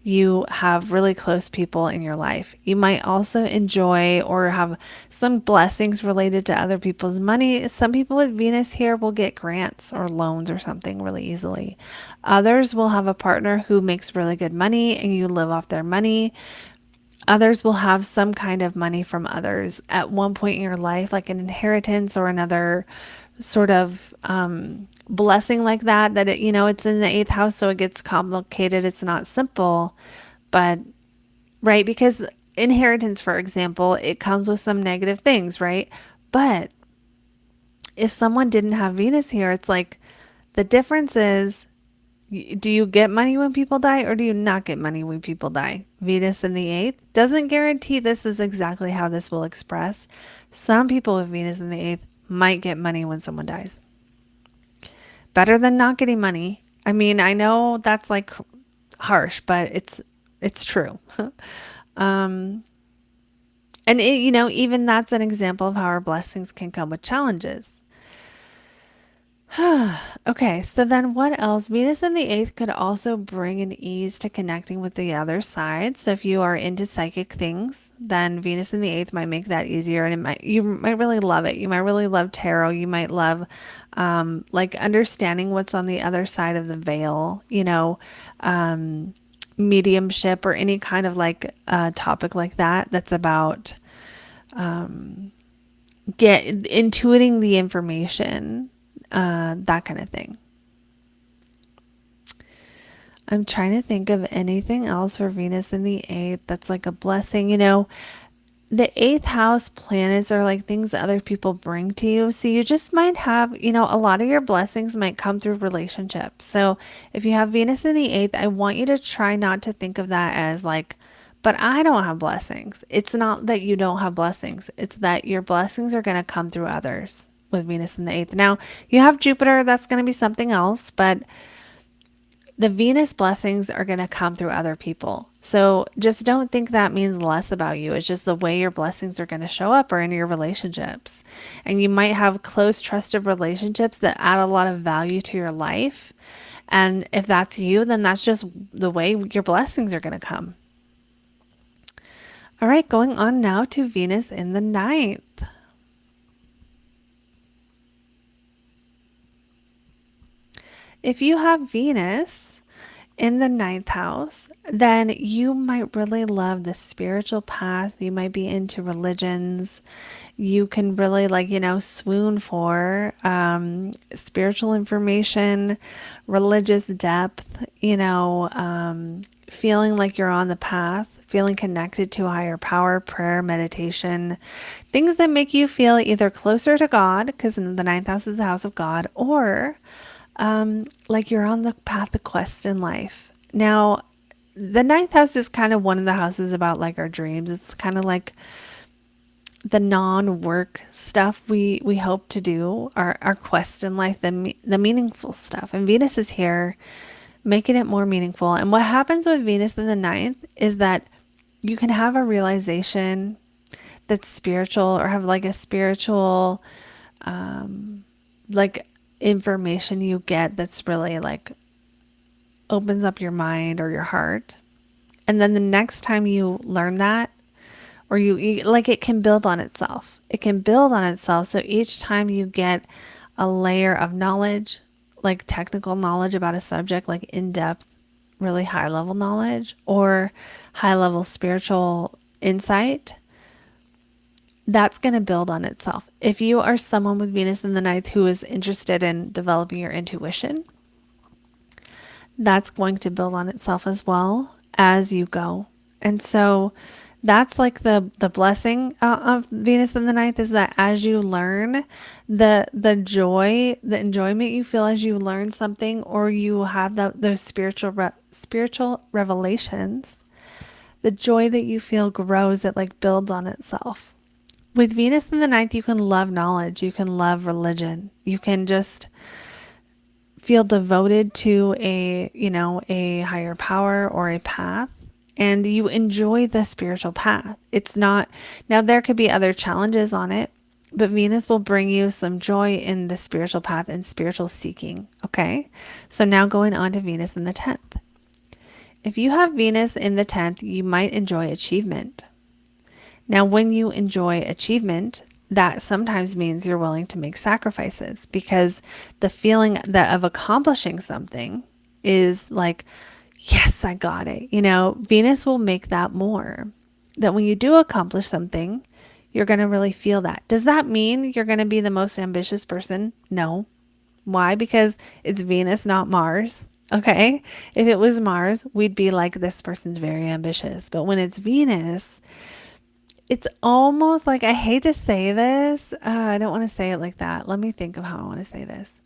Speaker 1: you have really close people in your life. You might also enjoy or have some blessings related to other people's money. Some people with Venus here will get grants or loans or something really easily. Others will have a partner who makes really good money and you live off their money. Others will have some kind of money from others at one point in your life, like an inheritance or another sort of blessing like that, it's in the eighth house, so it gets complicated. It's not simple, but right, because inheritance, for example, it comes with some negative things, right? But if someone didn't have Venus here, it's like the difference is, do you get money when people die or do you not get money when people die? Venus in the eighth doesn't guarantee this is exactly how this will express. Some people with Venus in the eighth might get money when someone dies. Better than not getting money. I mean, I know that's like harsh, but it's true. And even that's an example of how our blessings can come with challenges. Okay, so then what else? Venus in the eighth could also bring an ease to connecting with the other side. So if you are into psychic things, then Venus in the eighth might make that easier, and you might really love it. You might really love tarot. You might love like understanding what's on the other side of the veil. Mediumship or any kind of like topic like that. That's about intuiting the information. That kind of thing. I'm trying to think of anything else for Venus in the eighth that's like a blessing. The eighth house planets are like things that other people bring to you. So you just might have, a lot of your blessings might come through relationships. So if you have Venus in the eighth, I want you to try not to think of that as like, but I don't have blessings. It's not that you don't have blessings. It's that your blessings are going to come through others with Venus in the eighth. Now, you have Jupiter, that's going to be something else, but the Venus blessings are going to come through other people. So just don't think that means less about you. It's just the way your blessings are going to show up or in your relationships. And you might have close, trusted relationships that add a lot of value to your life. And if that's you, then that's just the way your blessings are going to come. All right, going on now to Venus in the ninth. If you have Venus in the ninth house, then you might really love the spiritual path. You might be into religions. You can really swoon for spiritual information, religious depth, feeling like you're on the path, feeling connected to a higher power, prayer, meditation, things that make you feel either closer to God, because the ninth house is the house of God, or like you're on the path of quest in life. Now, the ninth house is kind of one of the houses about like our dreams. It's kind of like the non-work stuff we hope to do, our quest in life, the meaningful stuff. And Venus is here making it more meaningful. And what happens with Venus in the ninth is that you can have a realization that's spiritual, or have like a spiritual like information you get that's really like opens up your mind or your heart. And then the next time you learn that, or you like, it can build on itself. It can build on itself. So each time you get a layer of knowledge, like technical knowledge about a subject, like in-depth, really high level knowledge, or high level spiritual insight, that's going to build on itself. If you are someone with Venus in the ninth who is interested in developing your intuition, that's going to build on itself as well as you go. And so that's like the blessing of Venus in the ninth, is that as you learn, the joy, the enjoyment you feel as you learn something, or you have those spiritual revelations, the joy that you feel grows. It like builds on itself. With Venus in the ninth, you can love knowledge, you can love religion, you can just feel devoted to a higher power or a path. And you enjoy the spiritual path. It's not, now there could be other challenges on it, but Venus will bring you some joy in the spiritual path and spiritual seeking. Okay. So now going on to Venus in the 10th. If you have Venus in the 10th, you might enjoy achievement. Now, when you enjoy achievement, that sometimes means you're willing to make sacrifices, because the feeling that of accomplishing something is like, yes, I got it. Venus will make that more. That when you do accomplish something, you're going to really feel that. Does that mean you're going to be the most ambitious person? No. Why? Because it's Venus, not Mars. Okay. If it was Mars, we'd be like, this person's very ambitious. But when it's Venus, it's almost like, I hate to say this. I don't want to say it like that. Let me think of how I want to say this.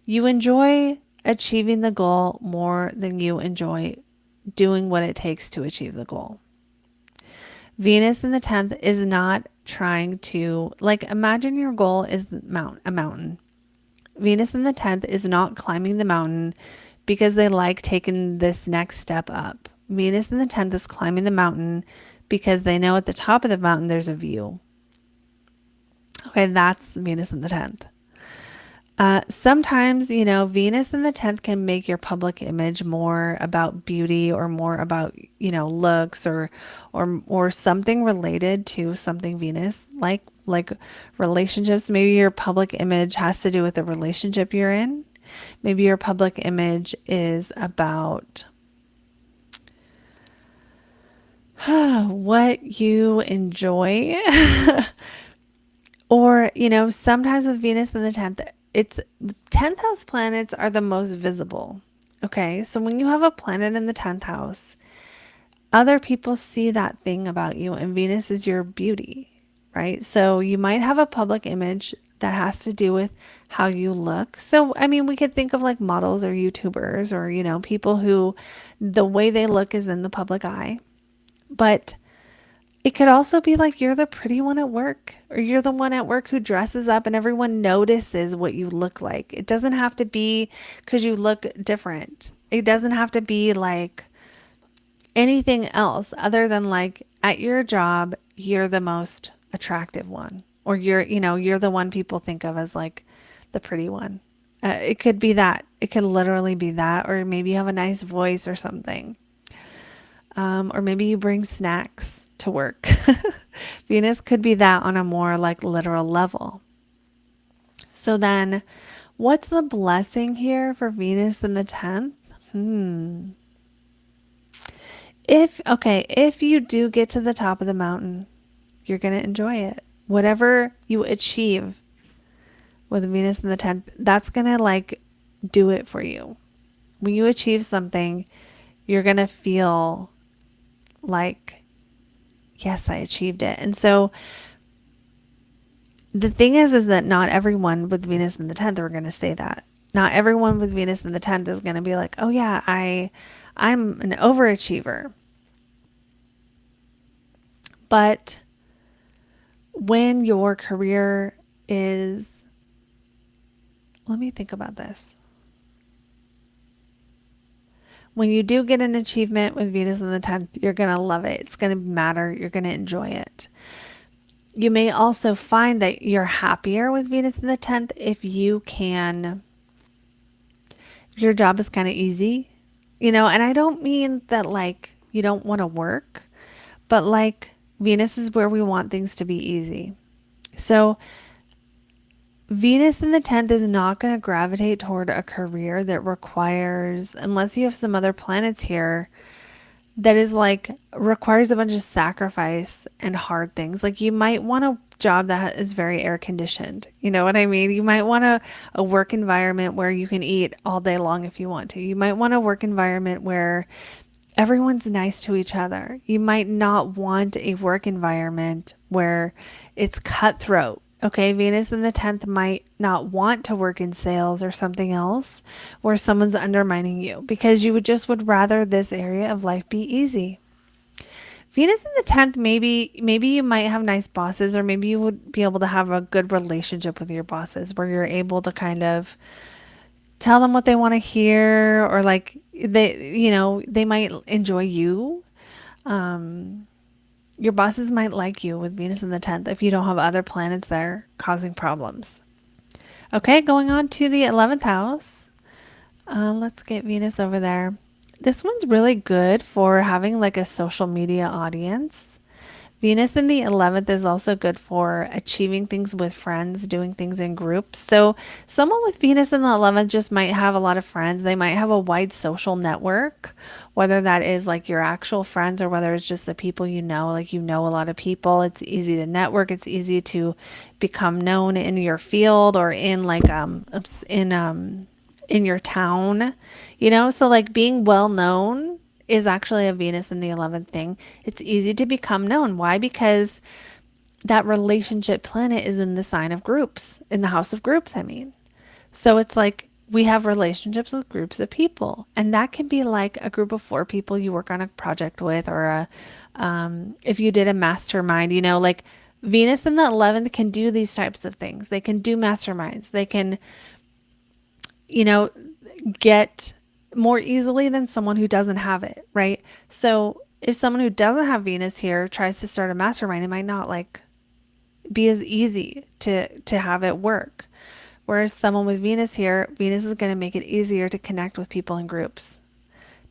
Speaker 1: You enjoy achieving the goal more than you enjoy doing what it takes to achieve the goal. Venus in the 10th is not trying to, like, imagine your goal is a mountain. Venus in the 10th is not climbing the mountain because they like taking this next step up. Venus in the 10th is climbing the mountain because they know at the top of the mountain there's a view. Okay, that's Venus in the 10th. Sometimes, Venus in the 10th can make your public image more about beauty, or more about, looks, or something related to something Venus, like relationships. Maybe your public image has to do with the relationship you're in. Maybe your public image is about what you enjoy. Or, sometimes with Venus in the 10th, it's the 10th house planets are the most visible. Okay. So when you have a planet in the 10th house, other people see that thing about you, and Venus is your beauty, right? So you might have a public image that has to do with how you look. So, I mean, we could think of like models or YouTubers, or, people who the way they look is in the public eye. But It could also be like you're the pretty one at work, or you're the one at work who dresses up and everyone notices what you look like. It doesn't have to be because you look different. It doesn't have to be like anything else other than like at your job, you're the most attractive one, or you're the one people think of as like the pretty one. It could be that. It could literally be that, or maybe you have a nice voice or something. Or maybe you bring snacks to work. Venus could be that on a more like literal level. So then, what's the blessing here for Venus in the 10th? If you do get to the top of the mountain, you're going to enjoy it. Whatever you achieve with Venus in the 10th, that's going to like do it for you. When you achieve something, you're going to feel like, yes, I achieved it. And so the thing is that not everyone with Venus in the 10th are going to say that. Not everyone with Venus in the 10th is going to be like, oh yeah, I'm an overachiever. But when your career is, let me think about this. When you do get an achievement with Venus in the 10th, you're going to love it. It's going to matter. You're going to enjoy it. You may also find that you're happier with Venus in the 10th if your job is kind of easy, and I don't mean that like you don't want to work, but like Venus is where we want things to be easy. So Venus in the 10th is not going to gravitate toward a career that requires, unless you have some other planets here, that is like requires a bunch of sacrifice and hard things. Like you might want a job that is very air conditioned. You know what I mean? You might want a work environment where you can eat all day long if you want to. You might want a work environment where everyone's nice to each other. You might not want a work environment where it's cutthroat. Okay, Venus in the 10th might not want to work in sales or something else where someone's undermining you because you would rather this area of life be easy. Venus in the 10th, maybe you might have nice bosses, or maybe you would be able to have a good relationship with your bosses where you're able to kind of tell them what they want to hear, or like they might enjoy you. Your bosses might like you with Venus in the 10th if you don't have other planets there causing problems. Okay, going on to the 11th house. Let's get Venus over there. This one's really good for having like a social media audience. Venus in the 11th is also good for achieving things with friends, doing things in groups. So someone with Venus in the 11th just might have a lot of friends. They might have a wide social network, whether that is like your actual friends or whether it's just the people like a lot of people. It's easy to network. It's easy to become known in your field or in like in your town, so like being well known is actually a Venus in the 11th thing. It's easy to become known. Why? Because that relationship planet is in the sign of groups, in the house of groups, I mean. So it's like we have relationships with groups of people, and that can be like a group of 4 people you work on a project with, or if you did a mastermind, like Venus in the 11th can do these types of things. They can do masterminds. They can, get more easily than someone who doesn't have it, right? So if someone who doesn't have Venus here tries to start a mastermind, it might not like be as easy to have it work. Whereas someone with Venus here, Venus is going to make it easier to connect with people in groups.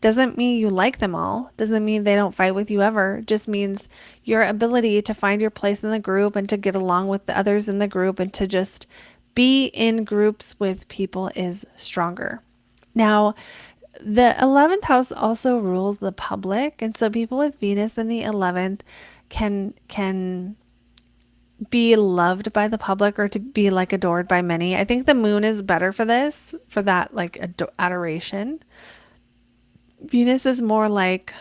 Speaker 1: Doesn't mean you like them all. Doesn't mean they don't fight with you ever. Just means your ability to find your place in the group and to get along with the others in the group and to just be in groups with people is stronger. Now, the 11th house also rules the public, and so people with Venus in the 11th can be loved by the public or to be like adored by many. I think the moon is better for this, for that like adoration. Venus is more like,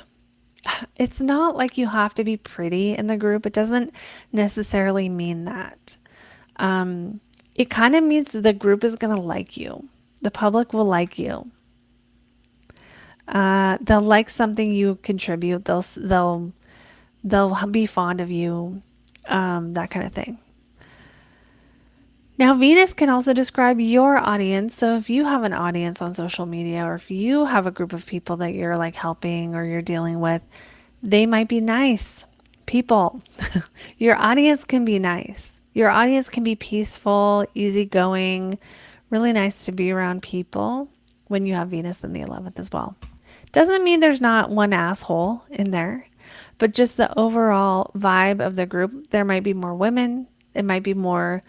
Speaker 1: it's not like you have to be pretty in the group. It doesn't necessarily mean that. It kind of means the group is going to like you. The public will like you. They'll like something you contribute. They'll They'll be fond of you, that kind of thing. Now, Venus can also describe your audience. So, if you have an audience on social media, or if you have a group of people that you're like helping or you're dealing with, they might be nice people. Your audience can be nice. Your audience can be peaceful, easygoing, really nice to be around people when you have Venus in the 11th as well. Doesn't mean there's not one asshole in there, but just the overall vibe of the group. There might be more women. It might be more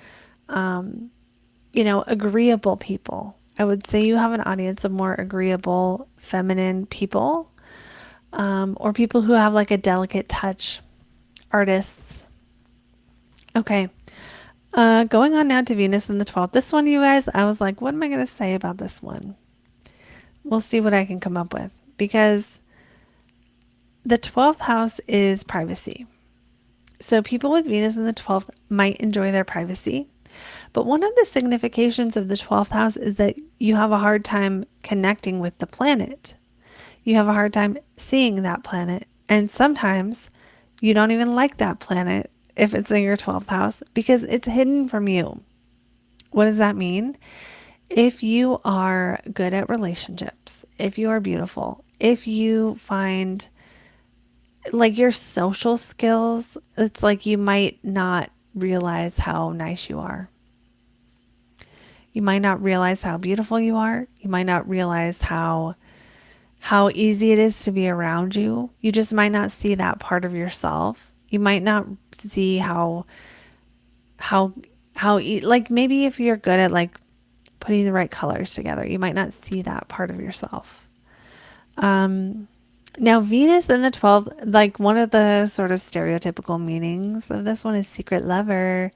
Speaker 1: agreeable people. I would say you have an audience of more agreeable, feminine people, or people who have like a delicate touch, artists. Okay. Going on now to Venus in the 12th. This one, you guys, I was like, what am I going to say about this one? We'll see what I can come up with, because the 12th house is privacy. So people with Venus in the 12th might enjoy their privacy. But one of the significations of the 12th house is that you have a hard time connecting with the planet. You have a hard time seeing that planet. And sometimes you don't even like that planet if it's in your 12th house because it's hidden from you. What does that mean? If you are good at relationships, if you are beautiful, if you find like your social skills, it's like you might not realize how nice you are. You might not realize how beautiful you are. You might not realize how easy it is to be around you. You just might not see that part of yourself. You might not see like maybe if you're good at like putting the right colors together, you might not see that part of yourself. Now Venus in the 12th, like one of the sort of stereotypical meanings of this one is secret lover.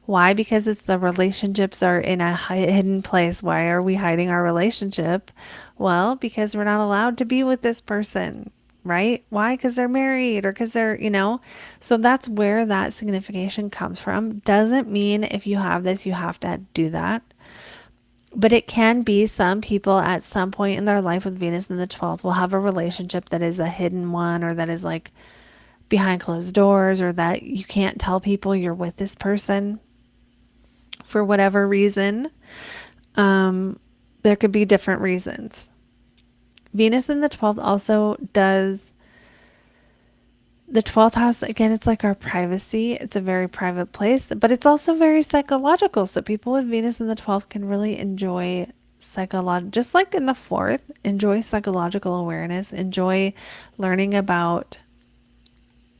Speaker 1: Why? Because it's the relationships are in a hidden place. Why are we hiding our relationship? Well, because we're not allowed to be with this person, right? Why? Because they're married or because they're. So that's where that signification comes from. Doesn't mean if you have this, you have to do that. But it can be some people at some point in their life with Venus in the 12th will have a relationship that is a hidden one, or that is like behind closed doors, or that you can't tell people you're with this person for whatever reason. There could be different reasons. Venus in the 12th also does the 12th house. Again, it's like our privacy. It's a very private place, but it's also very psychological. So people with Venus in the 12th can really enjoy just like in the 4th, enjoy psychological awareness, enjoy learning about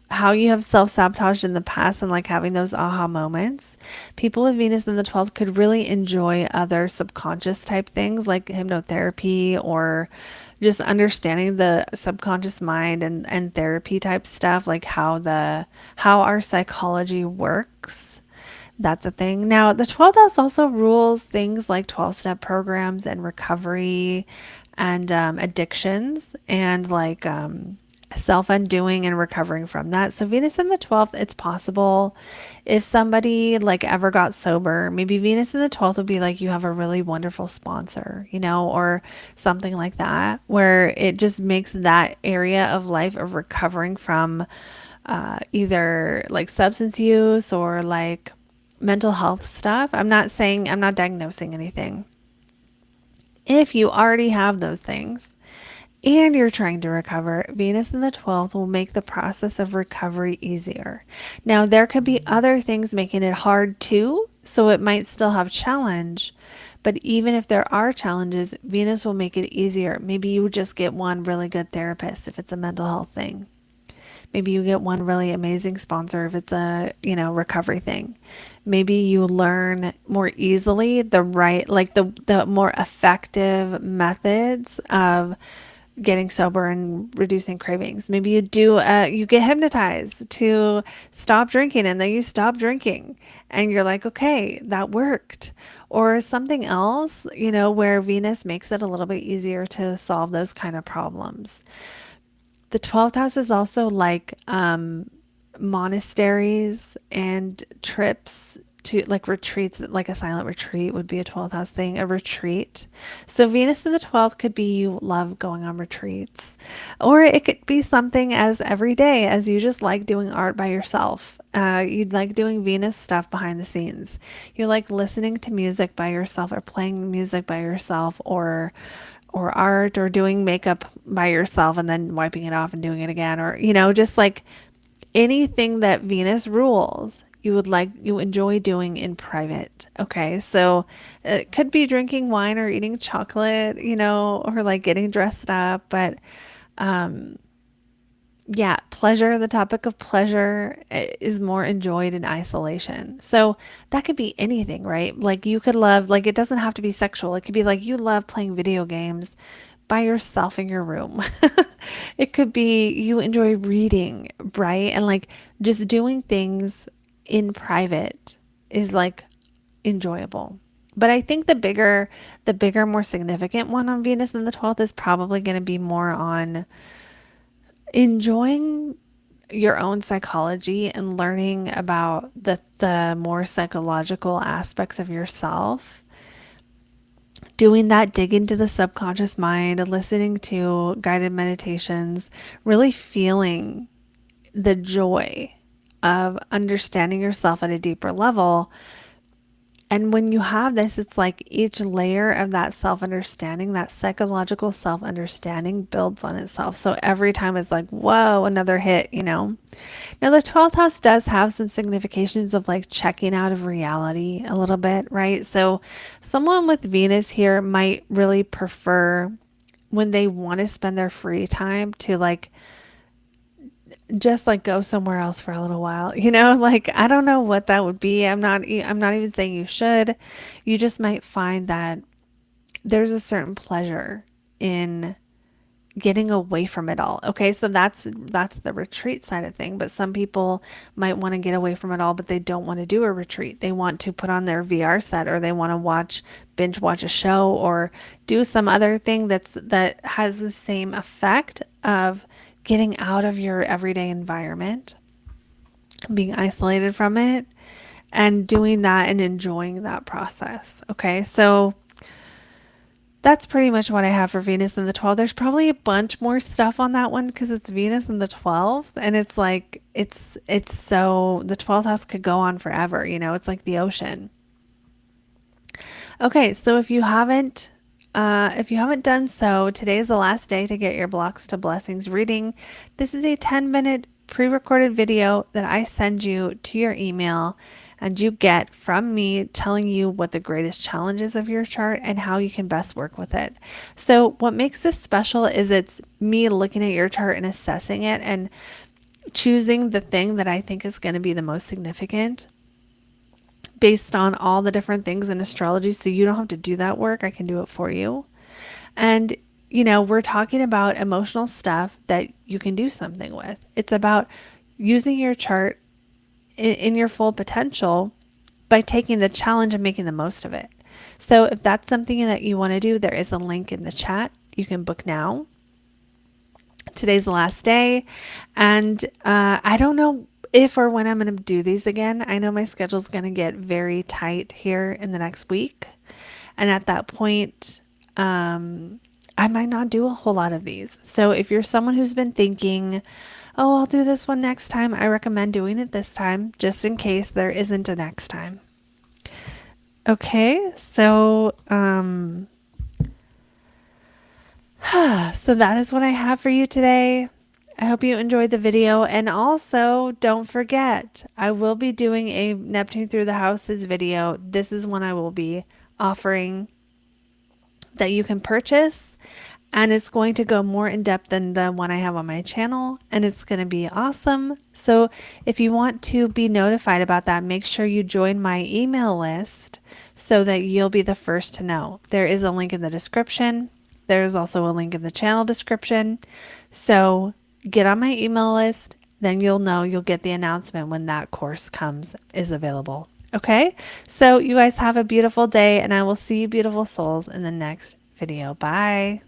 Speaker 1: how you have self-sabotaged in the past and like having those aha moments. People with Venus in the 12th could really enjoy other subconscious type things like hypnotherapy, or just understanding the subconscious mind and therapy type stuff, like how our psychology works. That's a thing. Now, the 12th house also rules things like 12-step programs and recovery and addictions and like self-undoing and recovering from that. So Venus in the 12th, it's possible if somebody like ever got sober, maybe Venus in the 12th would be like you have a really wonderful sponsor, or something like that, where it just makes that area of life of recovering from either like substance use or like mental health stuff. I'm not diagnosing anything. If you already have those things and you're trying to recover, Venus in the 12th will make the process of recovery easier. Now, there could be other things making it hard too, so it might still have challenge. But even if there are challenges, Venus will make it easier. Maybe you just get one really good therapist if it's a mental health thing. Maybe you get one really amazing sponsor if it's a, recovery thing. Maybe you learn more easily the more effective methods of getting sober and reducing cravings. Maybe you get hypnotized to stop drinking, and then you stop drinking and you're like, okay, that worked. Or something else, where Venus makes it a little bit easier to solve those kind of problems. The 12th house is also like monasteries and trips to like retreats, like a silent retreat would be a 12th house thing, a retreat. So Venus in the 12th could be you love going on retreats, or it could be something as every day as you just like doing art by yourself. You'd like doing Venus stuff behind the scenes. You like listening to music by yourself or playing music by yourself or art or doing makeup by yourself and then wiping it off and doing it again, or just like anything that Venus rules, you enjoy doing in private. Okay. So it could be drinking wine or eating chocolate, or like getting dressed up. But yeah, pleasure, the topic of pleasure is more enjoyed in isolation. So that could be anything, right? Like you could love, like it doesn't have to be sexual. It could be like you love playing video games by yourself in your room. It could be you enjoy reading, right? And like just doing things in private is like enjoyable. But I think the bigger, more significant one on Venus in the 12th is probably going to be more on enjoying your own psychology and learning about the more psychological aspects of yourself, doing that dig into the subconscious mind, listening to guided meditations, really feeling the joy of understanding yourself at a deeper level. And when you have this, it's like each layer of that self-understanding, that psychological self-understanding builds on itself. So every time it's like, whoa, another hit. Now the 12th house does have some significations of like checking out of reality a little bit, right? So someone with Venus here might really prefer when they want to spend their free time to like just like go somewhere else for a little while, like I don't know what that would be. I'm not even saying you should. You just might find that there's a certain pleasure in getting away from it all. Okay, so that's the retreat side of thing, but some people might want to get away from it all, but they don't want to do a retreat. They want to put on their VR set, or they want to binge watch a show, or do some other thing that has the same effect of getting out of your everyday environment, being isolated from it, and doing that and enjoying that process. Okay, so that's pretty much what I have for Venus in the 12th. There's probably a bunch more stuff on that one because it's Venus in the 12th, and it's like it's so the 12th house could go on forever. It's like the ocean. Okay, so if you haven't done so, today is the last day to get your Blocks to Blessings reading. This is a 10-minute pre-recorded video that I send you to your email, and you get from me telling you what the greatest challenges of your chart and how you can best work with it. So what makes this special is it's me looking at your chart and assessing it and choosing the thing that I think is going to be the most significant based on all the different things in astrology. So you don't have to do that work. I can do it for you. And, we're talking about emotional stuff that you can do something with. It's about using your chart in your full potential by taking the challenge and making the most of it. So if that's something that you want to do, there is a link in the chat. You can book now. Today's the last day. And I don't know if or when I'm going to do these again. I know my schedule's going to get very tight here in the next week. And at that point, I might not do a whole lot of these. So if you're someone who's been thinking, oh, I'll do this one next time, I recommend doing it this time, just in case there isn't a next time. Okay, so so that is what I have for you today. I hope you enjoyed the video, and also don't forget, I will be doing a Neptune through the houses video. This is one I will be offering that you can purchase, and it's going to go more in depth than the one I have on my channel, and it's going to be awesome. So if you want to be notified about that, make sure you join my email list so that you'll be the first to know. There is a link in the description. There's also a link in the channel description. So get on my email list, then you'll get the announcement when that course is available. Okay, so you guys have a beautiful day, and I will see you beautiful souls in the next video. Bye.